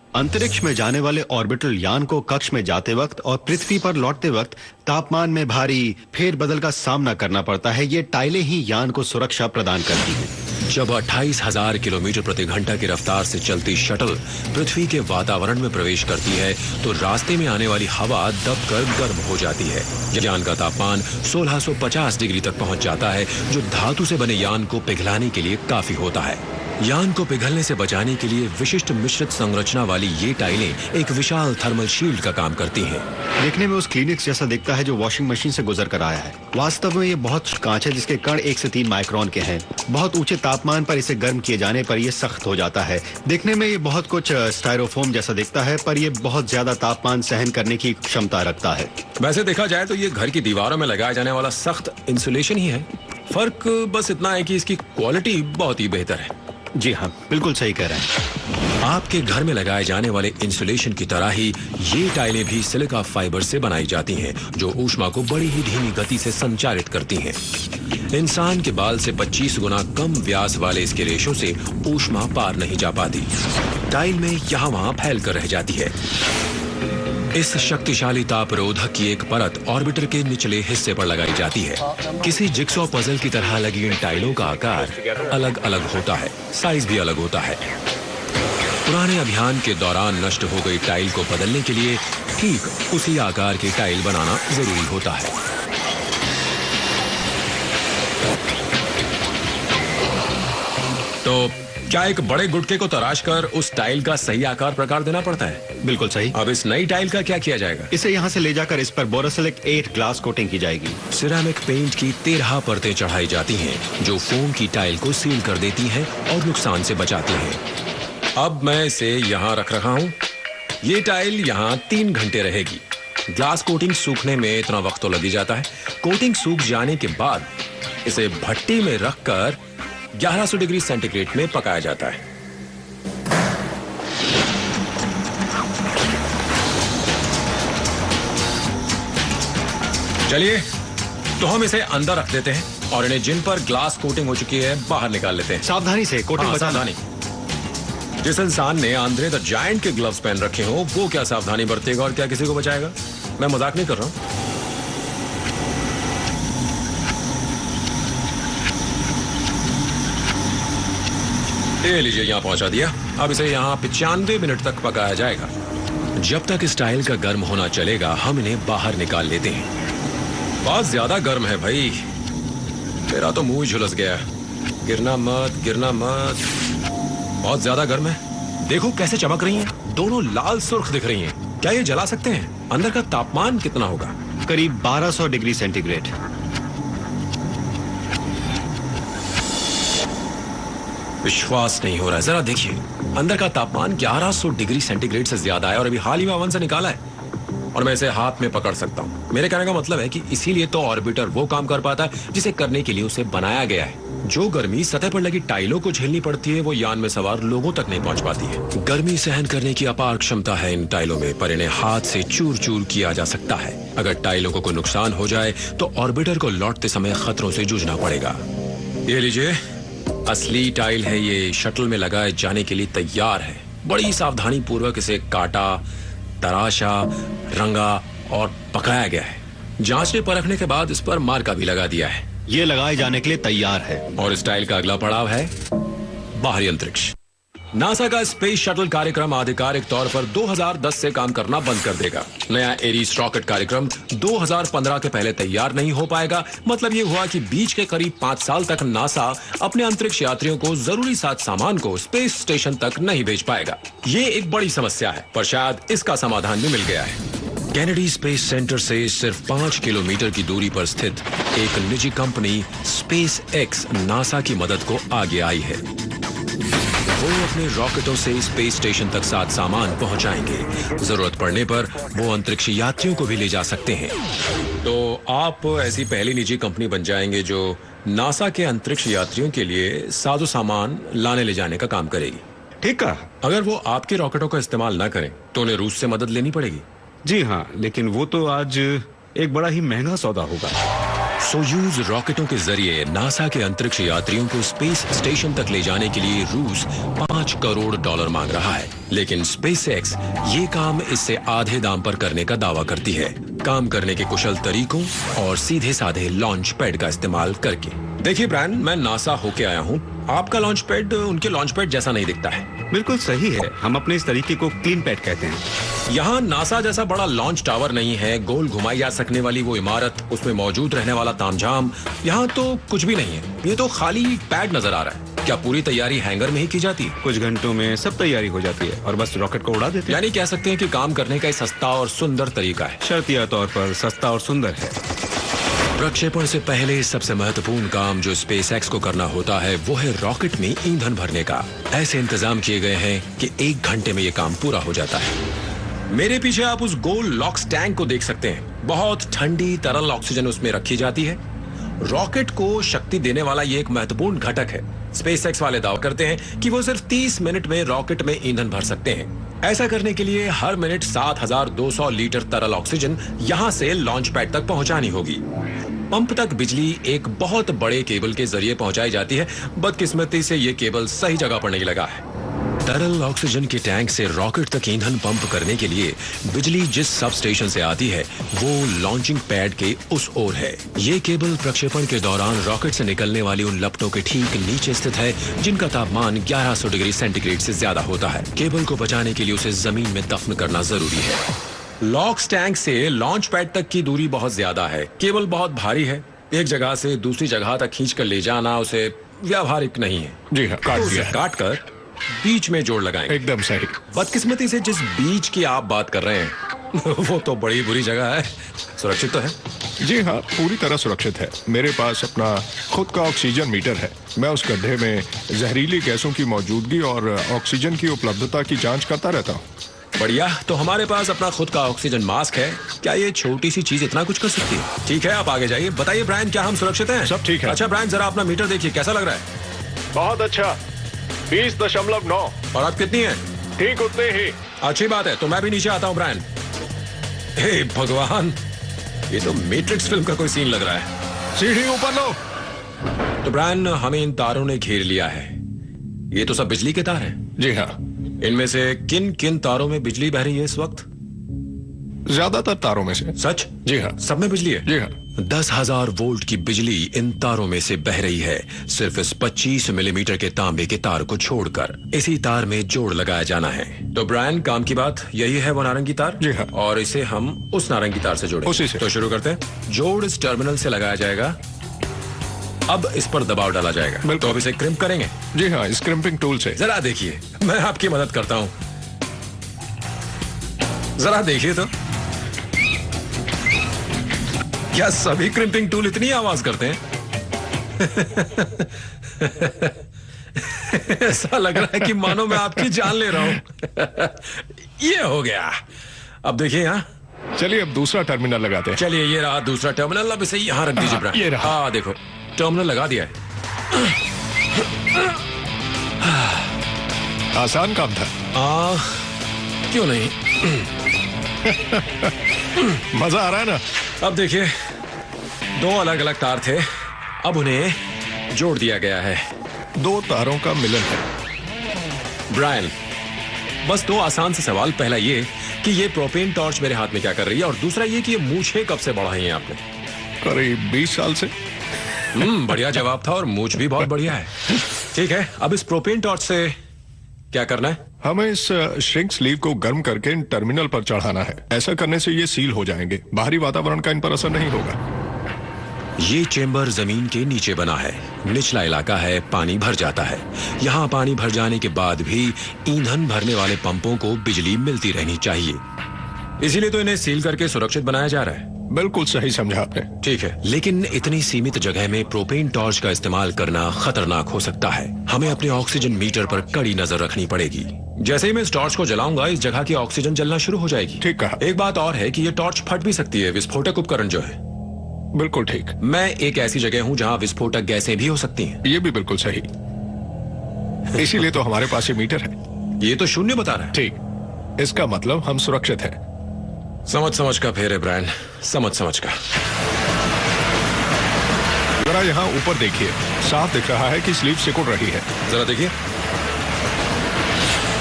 अंतरिक्ष में जाने वाले ऑर्बिटल यान को कक्ष में जाते वक्त और पृथ्वी पर लौटते वक्त तापमान में भारी फेरबदल का सामना करना पड़ता है। ये टाइलें ही यान को सुरक्षा प्रदान करती हैं। जब 28,000 किलोमीटर प्रति घंटा की रफ्तार से चलती शटल पृथ्वी के वातावरण में प्रवेश करती है तो रास्ते में आने वाली हवा दबकर गर्म हो जाती है। यान का तापमान 1650 डिग्री तक पहुंच जाता है, जो धातु से बने यान को पिघलाने के लिए काफी होता है। यान को पिघलने से बचाने के लिए विशिष्ट मिश्रित संरचना वाली ये टाइलें एक विशाल थर्मल शील्ड का काम करती हैं। देखने में उस क्लिनिक्स जैसा दिखता है जो वॉशिंग मशीन से गुजर कर आया है। वास्तव में ये बहुत कांच है जिसके कण 1 से 3 माइक्रोन के हैं। बहुत ऊंचे तापमान पर इसे गर्म किए जाने पर यह सख्त हो जाता है। देखने में ये बहुत कुछ स्टायरोफोम जैसा दिखता है, पर यह बहुत ज्यादा तापमान सहन करने की क्षमता रखता है। वैसे देखा जाए तो ये घर की दीवारों में लगाया जाने वाला सख्त इंसुलेशन ही है। फर्क बस इतना है कि इसकी क्वालिटी बहुत ही बेहतर है। जी हाँ, बिल्कुल सही कह रहे हैं। आपके घर में लगाए जाने वाले इंसुलेशन की तरह ही ये टाइलें भी सिलिका फाइबर से बनाई जाती हैं, जो ऊष्मा को बड़ी ही धीमी गति से संचारित करती हैं। इंसान के बाल से 25 गुना कम व्यास वाले इसके रेशों से ऊष्मा पार नहीं जा पाती। टाइल में यहाँ वहाँ फैल कर रह जाती है। इस शक्तिशाली तापरोधक की एक परत ऑर्बिटर के निचले हिस्से पर लगाई जाती है। किसी जिक्सॉ पजल की तरह लगी इन टाइलों का आकार अलग अलग होता है, साइज भी अलग होता है। पुराने अभियान के दौरान नष्ट हो गई टाइल को बदलने के लिए ठीक उसी आकार की टाइल बनाना जरूरी होता है। तो क्या एक बड़े गुटके को तराश कर उस टाइल का सही आकार प्रकार देना पड़ता है? बिल्कुल सही। अब इस नई टाइल का क्या किया जाएगा? इसे यहाँ से ले जाकर इस पर बोरोसिलिक 8 ग्लास कोटिंग की जाएगी। सिरेमिक पेंट की 13 परतें चढ़ाई जाती हैं, जो फोम की टाइल को सील कर देती हैं और नुकसान से बचाती हैं। अब मैं इसे यहाँ रख रहा हूँ। ये टाइल यहाँ 3 घंटे रहेगी। ग्लास कोटिंग सूखने में इतना वक्त तो लग ही जाता है। कोटिंग सूख जाने के बाद इसे भट्टी में रखकर 1100 डिग्री सेंटीग्रेड में पकाया जाता है। चलिए, तो हम इसे अंदर रख देते हैं और इन्हें जिन पर ग्लास कोटिंग हो चुकी है बाहर निकाल लेते हैं। सावधानी से कोटिंग बचाना। सावधानी। जिस इंसान ने आंद्रे द जायंट के ग्लव्स पहन रखे हो वो क्या सावधानी बरतेगा और क्या किसी को बचाएगा? मैं मजाक नहीं कर रहा हूं। ये लीजिए, यहाँ पहुंचा दिया। अब इसे यहाँ 95 मिनट तक पकाया जाएगा। जब तक इस टाइल का गर्म होना चलेगा हम इन्हें बाहर निकाल लेते हैं। बहुत ज्यादा गर्म है भाई, मेरा तो मुंह झुलस गया। गिरना मत, गिरना मत। बहुत ज्यादा गर्म है। देखो कैसे चमक रही हैं, दोनों लाल सुर्ख दिख रही हैं। क्या ये जला सकते हैं? अंदर का तापमान कितना होगा? करीब 1200 डिग्री सेंटीग्रेड। विश्वास नहीं हो रहा है, जरा देखिए। अंदर का तापमान 1100 डिग्री सेंटीग्रेड से ज्यादा है और अभी हाल ही में ओवन से निकाला है और मैं इसे हाथ में पकड़ सकता हूँ। मेरे कहने का मतलब है कि इसीलिए तो ऑर्बिटर वो काम कर पाता है जिसे करने के लिए उसे बनाया गया है। जो गर्मी सतह पर लगी टाइलों को झेलनी पड़ती है वो यान में सवार लोगों तक नहीं पहुंच पाती है। गर्मी सहन करने की अपार क्षमता है इन टाइलों में, पर इन्हें हाथ से चूर चूर किया जा सकता है। अगर टाइलों को कोई नुकसान हो जाए तो ऑर्बिटर को लौटते समय खतरों से जूझना पड़ेगा। ये लीजिए, असली टाइल है ये, शटल में लगाए जाने के लिए तैयार है। बड़ी सावधानी पूर्वक इसे काटा, तराशा, रंगा और पकाया गया है। जांचने परखने के बाद इस पर मार्का भी लगा दिया है। ये लगाए जाने के लिए तैयार है। और इस टाइल का अगला पड़ाव है बाहरी अंतरिक्ष। नासा का स्पेस शटल कार्यक्रम आधिकारिक तौर पर 2010 से काम करना बंद कर देगा। नया एरीज रॉकेट कार्यक्रम 2015 के पहले तैयार नहीं हो पाएगा। मतलब ये हुआ कि बीच के करीब 5 साल तक नासा अपने अंतरिक्ष यात्रियों को जरूरी साथ सामान को स्पेस स्टेशन तक नहीं भेज पाएगा। ये एक बड़ी समस्या है, पर शायद इसका समाधान भी मिल गया है। कैनेडी स्पेस सेंटर से सिर्फ 5 किलोमीटर की दूरी पर स्थित एक निजी कंपनी स्पेस एक्स नासा की मदद को आगे आई है। वो अपने रॉकेटों से स्पेस स्टेशन तक साथ सामान पहुंचाएंगे। जरूरत पड़ने पर वो अंतरिक्ष यात्रियों को भी ले जा सकते हैं। तो आप ऐसी पहली निजी कंपनी बन जाएंगे जो नासा के अंतरिक्ष यात्रियों के लिए साजो सामान लाने ले जाने का काम करेगी। ठीक कहा। अगर वो आपके रॉकेटों का इस्तेमाल न करें तो उन्हें रूस से मदद लेनी पड़ेगी। जी हाँ, लेकिन वो तो आज एक बड़ा ही महंगा सौदा होगा। सोयूज रॉकेटों के जरिए नासा के अंतरिक्ष यात्रियों को स्पेस स्टेशन तक ले जाने के लिए रूस $5 करोड़ मांग रहा है, लेकिन स्पेसएक्स ये काम इससे आधे दाम पर करने का दावा करती है, काम करने के कुशल तरीकों और सीधे साधे लॉन्च पैड का इस्तेमाल करके। देखिए ब्रायन, मैं नासा होके आया हूँ। आपका लॉन्च पैड उनके लॉन्च पैड जैसा नहीं दिखता है। बिल्कुल सही है, हम अपने इस तरीके को क्लीन पैड कहते हैं। यहाँ नासा जैसा बड़ा लॉन्च टावर नहीं है, गोल घुमाई जा सकने वाली वो इमारत, उसमें मौजूद रहने वाला तामझाम, यहाँ तो कुछ भी नहीं है। ये तो खाली पैड नजर आ रहा है। क्या पूरी तैयारी हैंगर में ही की जाती है? कुछ घंटों में सब तैयारी हो जाती है और बस रॉकेट को उड़ा देते हैं। यानी कह सकते हैं कि काम करने का सस्ता और सुंदर तरीका है। शर्तिया तौर पर सस्ता और सुंदर है। प्रक्षेपण से पहले सबसे महत्वपूर्ण काम जो स्पेसएक्स को करना होता है वो है रॉकेट में ईंधन भरने का। ऐसे इंतजाम किए गए हैं कि 1 घंटे में ये काम पूरा हो जाता है। मेरे पीछे आप उस गोल लॉक्स टैंक को देख सकते हैं। बहुत ठंडी तरल ऑक्सीजन उसमें रखी जाती है। रॉकेट को शक्ति देने वाला ये एक महत्वपूर्ण घटक है। स्पेसएक्स वाले दावा करते हैं कि वो सिर्फ 30 मिनट में रॉकेट में ईंधन भर सकते हैं। ऐसा करने के लिए हर मिनट 7200 लीटर तरल ऑक्सीजन यहाँ से लॉन्च पैड तक पहुंचानी होगी। पंप तक बिजली एक बहुत बड़े केबल के जरिए पहुंचाई जाती है। बदकिस्मती से ये केबल सही जगह पर नहीं लगा है। तरल ऑक्सीजन के टैंक से रॉकेट तक ईंधन पंप करने के लिए बिजली जिस सब स्टेशन से आती है वो लॉन्चिंग पैड के उस ओर है। ये केबल प्रक्षेपण के दौरान रॉकेट से निकलने वाली उन लपटों के ठीक नीचे स्थित है जिनका तापमान 1100 डिग्री सेंटीग्रेड से ज्यादा होता है। केबल को बचाने के लिए उसे जमीन में दफन करना जरूरी है। लॉक्स टैंक से लॉन्च पैड तक की दूरी बहुत ज्यादा है। केबल बहुत भारी है। एक जगह से दूसरी जगह तक खींच कर ले जाना उसे व्यावहारिक नहीं है। जी हाँ, काट दिया है। काट कर बीच में जोड़ लगाएंगे। एकदम सही। बदकिस्मती से जिस बीच की आप बात कर रहे हैं वो तो बड़ी बुरी जगह है। सुरक्षित तो है? जी हाँ, पूरी तरह सुरक्षित है। मेरे पास अपना खुद का ऑक्सीजन मीटर है। मैं उस गड्ढे में जहरीली गैसों की मौजूदगी और ऑक्सीजन की उपलब्धता की जांच करता रहता हूँ। बढ़िया। तो हमारे पास अपना खुद का ऑक्सीजन मास्क है। क्या ये छोटी सी चीज इतना कुछ कर सकती है? ठीक है, आप आगे जाइए। बताइए ब्रायन, क्या हम सुरक्षित हैं? सब ठीक है। अच्छा ब्रायन, जरा अपना मीटर देखिए, कैसा लग रहा है? बहुत अच्छा, 20.9। और आप कितनी है? ठीक उतने ही। अच्छी बात है, तो मैं भी नीचे आता हूँ ब्रायन। हे भगवान, ये तो मैट्रिक्स फिल्म का कोई सीन लग रहा है। सीढ़ी ऊपर लो। तो ब्रायन, हमें इन तारों ने घेर लिया है। ये तो सब बिजली के तार हैं। जी हाँ। इनमें से किन किन तारों में बिजली बह रही है इस वक्त? ज्यादातर तारों में से। सच? जी हाँ। सब में बिजली है? जी हाँ। 10,000 वोल्ट की बिजली इन तारों में से बह रही है, सिर्फ इस 25 मिलीमीटर के तांबे के तार को छोड़कर। इसी तार में जोड़ लगाया जाना है। तो ब्रायन, काम की बात यही है, वो नारंगी तार। जी हाँ। और इसे हम उस नारंगी तार से जोड़ेंगे। उसी से। तो शुरू करते हैं। जोड़ इस टर्मिनल से लगाया जाएगा। अब इस पर दबाव डाला जाएगा। तो अब इसे क्रिम्प करेंगे। जी हाँ, स्क्रिम्पिंग टूल से। जरा देखिए, मैं आपकी मदद करता हूँ। जरा देखिए तो, क्या सभी क्रिम्पिंग टूल इतनी आवाज करते हैं? ऐसा लग रहा है कि मानो मैं आपकी जान ले रहा हूं। ये हो गया। अब देखिए यहाँ। चलिए अब दूसरा टर्मिनल लगाते हैं। चलिए, ये रहा दूसरा टर्मिनल। अब इसे यहाँ रख दीजिए ब्रायन। ये रहा। हाँ देखो, टर्मिनल लगा दिया है। आसान काम था। क्यों नहीं। मजा आ रहा है ना? अब देखिए, दो अलग अलग तार थे, अब उन्हें जोड़ दिया गया है। दो तारों का मिलन है। ब्रायन, बस दो आसान से सवाल। पहला ये कि ये प्रोपेन टॉर्च मेरे हाथ में क्या कर रही है, और दूसरा ये कि ये मूछें कब से बढ़ाई हैं आपने? करीब 20 साल से। बढ़िया जवाब था, और मूछ भी बहुत बढ़िया है। ठीक है, अब इस प्रोपेन टॉर्च से क्या करना है? हमें इस श्रिंक स्लीव को गर्म करके इन टर्मिनल पर चढ़ाना है। ऐसा करने से ये सील हो जाएंगे, बाहरी वातावरण का इन पर असर नहीं होगा। ये चेंबर जमीन के नीचे बना है, निचला इलाका है, पानी भर जाता है। यहाँ पानी भर जाने के बाद भी ईंधन भरने वाले पंपों को बिजली मिलती रहनी चाहिए, इसीलिए तो इन्हें सील करके सुरक्षित बनाया जा रहा है। बिल्कुल सही समझा आपने। ठीक है, लेकिन इतनी सीमित जगह में प्रोपेन टॉर्च का इस्तेमाल करना खतरनाक हो सकता है। हमें अपने ऑक्सीजन मीटर पर कड़ी नजर रखनी पड़ेगी। जैसे ही मैं इस टॉर्च को जलाऊंगा, इस जगह की ऑक्सीजन जलना शुरू हो जाएगी। ठीक कहा। एक बात और है कि ये टॉर्च फट भी सकती है, विस्फोटक उपकरण जो है। बिल्कुल ठीक। मैं एक ऐसी जगह हूँ जहाँ विस्फोटक गैसें भी हो सकती हैं। ये भी बिल्कुल सही। इसीलिए तो हमारे पास ये मीटर है। ये तो शून्य बता रहा है। ठीक, इसका मतलब हम सुरक्षित हैं। समझ का फेर है ब्रायन, समझ का। जरा यहाँ ऊपर देखिए, साफ दिख रहा है कि स्लीव सिकुड़ रही है। जरा देखिए,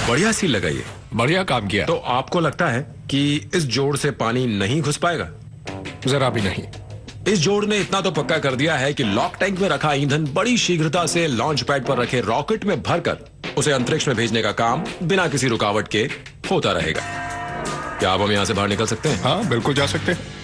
बढ़िया सील लगाइए। बढ़िया काम किया। तो आपको लगता है कि इस जोड़ से पानी नहीं घुस पाएगा? जरा भी नहीं। इस जोड़ ने इतना तो पक्का कर दिया है कि लॉक टैंक में रखा ईंधन बड़ी शीघ्रता से लॉन्च पैड पर रखे रॉकेट में भरकर उसे अंतरिक्ष में भेजने का काम बिना किसी रुकावट के होता रहेगा। क्या अब हम यहाँ से बाहर निकल सकते हैं? हाँ, बिल्कुल जा सकते हैं।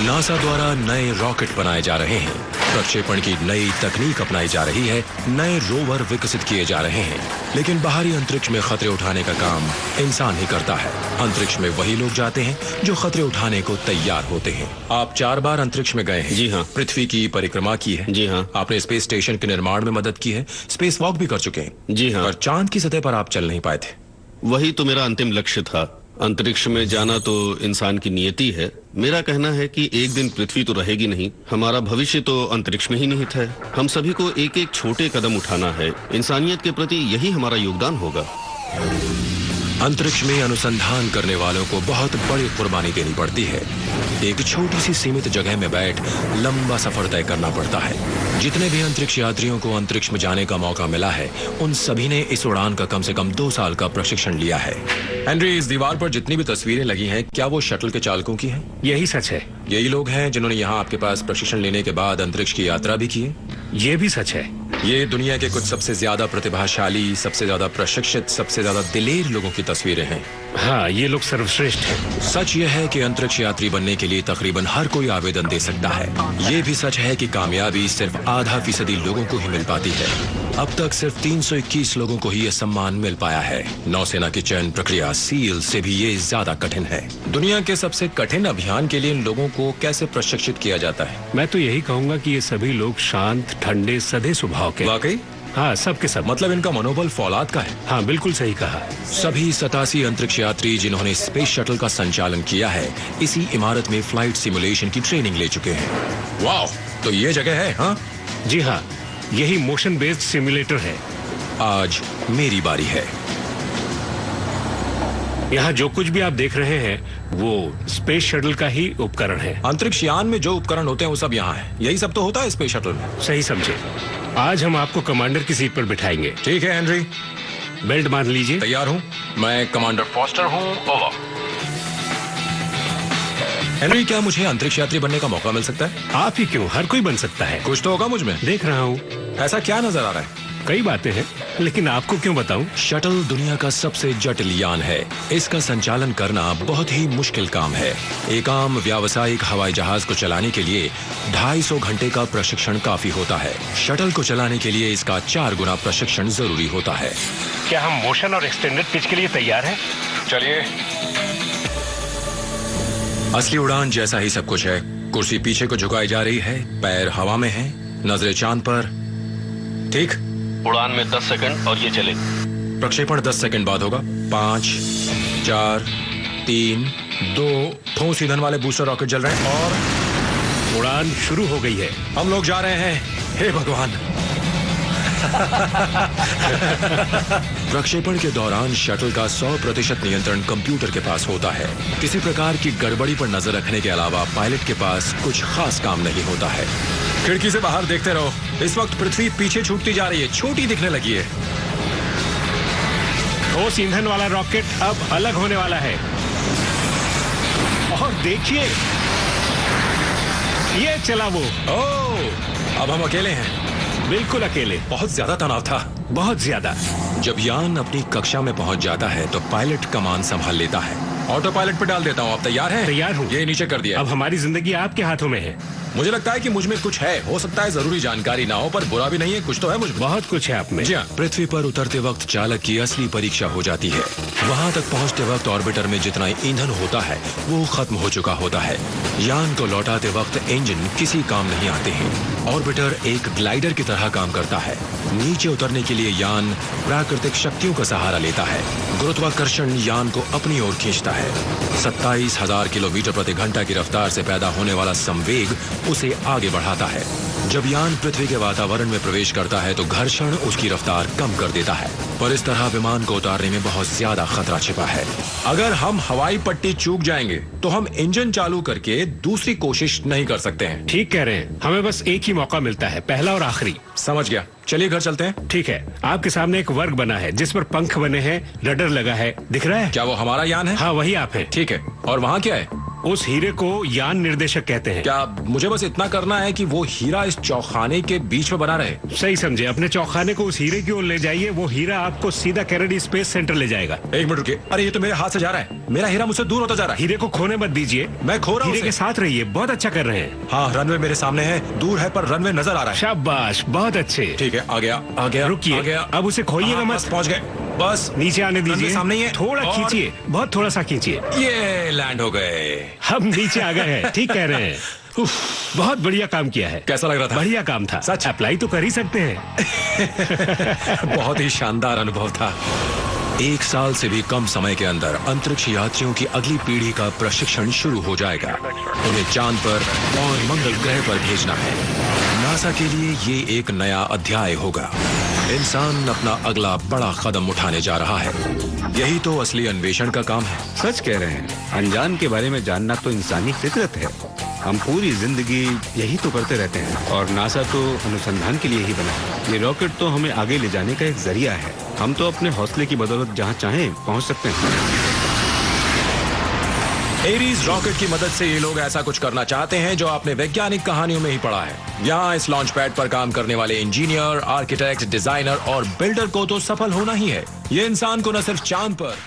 नासा द्वारा नए रॉकेट बनाए जा रहे हैं, प्रक्षेपण की नई तकनीक अपनाई जा रही है, नए रोवर विकसित किए जा रहे हैं, लेकिन बाहरी अंतरिक्ष में खतरे उठाने का काम इंसान ही करता है। अंतरिक्ष में वही लोग जाते हैं जो खतरे उठाने को तैयार होते हैं। आप 4 बार अंतरिक्ष में गए हैं। जी हाँ। पृथ्वी की परिक्रमा की है। जी हाँ। आपने स्पेस स्टेशन के निर्माण में मदद की है, स्पेस वॉक भी कर चुके हैं। जी हाँ। पर चांद की सतह पर आप चल नहीं पाए थे। वही तो मेरा अंतिम लक्ष्य था। अंतरिक्ष में जाना तो इंसान की नियति है। मेरा कहना है कि एक दिन पृथ्वी तो रहेगी नहीं, हमारा भविष्य तो अंतरिक्ष में ही निहित है। हम सभी को एक एक छोटे कदम उठाना है। इंसानियत के प्रति यही हमारा योगदान होगा। अंतरिक्ष में अनुसंधान करने वालों को बहुत बड़ी कुर्बानी देनी पड़ती है। एक छोटी सी सीमित जगह में बैठ लंबा सफर तय करना पड़ता है। जितने भी अंतरिक्ष यात्रियों को अंतरिक्ष में जाने का मौका मिला है, उन सभी ने इस उड़ान का कम से कम 2 साल का प्रशिक्षण लिया है। हेनरी, इस दीवार पर जितनी भी तस्वीरें लगी हैं, क्या वो शटल के चालकों की हैं? यही सच है। यही लोग हैं जिन्होंने यहाँ आपके पास प्रशिक्षण लेने के बाद अंतरिक्ष की यात्रा भी की है? ये भी सच है। ये दुनिया के कुछ सबसे ज्यादा प्रतिभाशाली, सबसे ज्यादा प्रशिक्षित, सबसे ज्यादा दिलेर लोगों की तस्वीरें हैं। हाँ, ये लोग सर्वश्रेष्ठ हैं। सच यह है कि अंतरिक्ष यात्री बनने के लिए तकरीबन हर कोई आवेदन दे सकता है। ये भी सच है कि कामयाबी सिर्फ आधा फीसदी लोगों को ही मिल पाती है। अब तक सिर्फ 321 लोगों को ही यह सम्मान मिल पाया है। नौसेना की चयन प्रक्रिया सील से भी ये ज्यादा कठिन है। दुनिया के सबसे कठिन अभियान के लिए इन लोगों को कैसे प्रशिक्षित किया जाता है? मैं तो यही कहूँगा कि ये सभी लोग शांत, ठंडे, सधे स्वभाव के। वाकई? हाँ, सबके सब। मतलब इनका मनोबल फौलाद का है। हाँ, बिल्कुल सही कहा। सभी 87 अंतरिक्ष यात्री जिन्होंने स्पेस शटल का संचालन किया है, इसी इमारत में फ्लाइट सिमुलेशन की ट्रेनिंग ले चुके हैं। वाह, तो ये जगह है? हाँ जी हाँ, यही मोशन बेस्ड सिमुलेटर है। आज मेरी बारी है। यहाँ जो कुछ भी आप देख रहे हैं वो स्पेस शटल का ही उपकरण है। अंतरिक्ष यान में जो उपकरण होते हैं वो सब यहाँ है। यही सब तो होता है स्पेस शटल में। सही समझे। आज हम आपको कमांडर की सीट पर बिठाएंगे। ठीक है हेनरी, बेल्ट बांध लीजिए। तैयार हूँ। मैं कमांडर फॉस्टर हूँ। ओवर। हेनरी, क्या मुझे अंतरिक्ष यात्री बनने का मौका मिल सकता है? आप ही क्यों, हर कोई बन सकता है। कुछ तो होगा मुझ में। देख रहा हूँ। ऐसा क्या नजर आ रहा है? कई बातें हैं, लेकिन आपको क्यों बताऊं? शटल दुनिया का सबसे जटिल यान है। इसका संचालन करना बहुत ही मुश्किल काम है। एक आम व्यावसायिक हवाई जहाज को चलाने के लिए 250 घंटे का प्रशिक्षण काफी होता है। शटल को चलाने के लिए इसका 4 गुना प्रशिक्षण जरूरी होता है। क्या हम मोशन और एक्सटेंडेड पिच के लिए तैयार हैं? चलिए। असली उड़ान जैसा ही सब कुछ है। कुर्सी पीछे को झुकाई जा रही है, पैर हवा में हैं, नजरें चांद पर। ठीक। उड़ान में 10 सेकंड और ये चले। प्रक्षेपण 10 सेकंड बाद होगा। 5, 4, 3, 2 ठोस ईंधन वाले बूस्टर रॉकेट जल रहे हैं और उड़ान शुरू हो गई है। हम लोग जा रहे हैं। हे भगवान। प्रक्षेपण के दौरान शटल का 100% नियंत्रण कंप्यूटर के पास होता है। किसी प्रकार की गड़बड़ी पर नजर रखने के अलावा पायलट के पास कुछ खास काम नहीं होता है। खिड़की से बाहर देखते रहो। इस वक्त पृथ्वी पीछे छूटती जा रही है, छोटी दिखने लगी है। ठोस ईंधन वाला रॉकेट अब अलग होने वाला है। और देखिए, ये चला वो। ओह, अब हम अकेले हैं। बिल्कुल अकेले। बहुत ज्यादा तनाव था। बहुत ज्यादा। जब यान अपनी कक्षा में पहुंच जाता है तो पायलट कमान संभाल लेता है। ऑटो पायलट पे डाल देता हूँ। आप तैयार हैं? तैयार हूँ। ये नीचे कर दिया। अब हमारी जिंदगी आपके हाथों में है। मुझे लगता है कि मुझ में कुछ है। हो सकता है जरूरी जानकारी ना हो, पर बुरा भी नहीं है। कुछ तो है मुझ में। बहुत कुछ है आप में। जी हाँ। पृथ्वी पर उतरते वक्त चालक की असली परीक्षा हो जाती है। वहाँ तक पहुँचते वक्त ऑर्बिटर में जितना ईंधन होता है वो खत्म हो चुका होता है। यान को लौटाते वक्त इंजन किसी काम नहीं आते हैं। ऑर्बिटर एक ग्लाइडर की तरह काम करता है। नीचे उतरने के लिए यान प्राकृतिक शक्तियों का सहारा लेता है। गुरुत्वाकर्षण यान को अपनी ओर खींचता है। 27,000 किलोमीटर प्रति घंटा की रफ्तार से पैदा होने वाला संवेग उसे आगे बढ़ाता है। जब यान पृथ्वी के वातावरण में प्रवेश करता है तो घर्षण उसकी रफ्तार कम कर देता है, पर इस तरह विमान को उतारने में बहुत ज्यादा खतरा छिपा है। अगर हम हवाई पट्टी चूक जाएंगे तो हम इंजन चालू करके दूसरी कोशिश नहीं कर सकते हैं। ठीक कह रहे हैं। हमें बस एक ही मौका मिलता है, पहला और आखिरी। समझ गया। चलिए घर चलते हैं। ठीक है। आपके सामने एक वर्ग बना है जिस पर पंख बने हैं, रडर लगा है। दिख रहा है? क्या वो हमारा यान है? हाँ, वही आप हैं। ठीक है। और वहाँ क्या है? उस हीरे को यान निर्देशक कहते हैं। क्या मुझे बस इतना करना है कि वो हीरा इस चौखाने के बीच में बना रहे? सही समझे। अपने चौखाने को उस हीरे की ओर ले जाइए। वो हीरा आपको सीधा कैनेडी स्पेस सेंटर ले जाएगा। 1 मिनट रुकिए। अरे ये तो मेरे हाथ से जा रहा है। मेरा हीरा मुझसे दूर होता जा रहा है। हीरे को खोने मत दीजिए। मैं खो रहा हूँ हीरे के उसे। साथ रहिए। बहुत अच्छा कर रहे हैं। हाँ, रनवे मेरे सामने है। दूर है पर रनवे नजर आ रहा है। शाबाश, बहुत अच्छे। ठीक है, आ गया, आ गया। रुकिए। आ गया। अब उसे खोइएगा हाँ, मत। बस पहुंच गए। बस नीचे आने रनवे दीजिए। सामने ही है। थोड़ा और- खींचिए, बहुत थोड़ा सा खींचिए। ये लैंड हो गए। हम नीचे आ गए हैं। ठीक कह रहे हैं। उफ, बहुत बढ़िया काम किया है। कैसा लग रहा था? बढ़िया काम था। सच? अप्लाई तो कर ही सकते हैं। बहुत ही शानदार अनुभव था। 1 साल से भी कम समय के अंदर अंतरिक्ष यात्रियों की अगली पीढ़ी का प्रशिक्षण शुरू हो जाएगा। उन्हें चांद पर और मंगल ग्रह पर भेजना है। नासा के लिए ये एक नया अध्याय होगा। इंसान अपना अगला बड़ा कदम उठाने जा रहा है। यही तो असली अन्वेषण का काम है। सच कह रहे हैं। अनजान के बारे में जानना तो इंसानी फितरत है। हम पूरी जिंदगी यही तो करते रहते हैं और नासा तो अनुसंधान के लिए ही बना है। ये रॉकेट तो हमें आगे ले जाने का एक जरिया है। हम तो अपने हौसले की बदौलत जहाँ चाहें पहुँच सकते हैं। एरीज रॉकेट की मदद से ये लोग ऐसा कुछ करना चाहते हैं जो आपने वैज्ञानिक कहानियों में ही पढ़ा है। यहाँ इस लॉन्च पैड पर काम करने वाले इंजीनियर, आर्किटेक्ट, डिजाइनर और बिल्डर को तो सफल होना ही है। ये इंसान को न सिर्फ चांद पर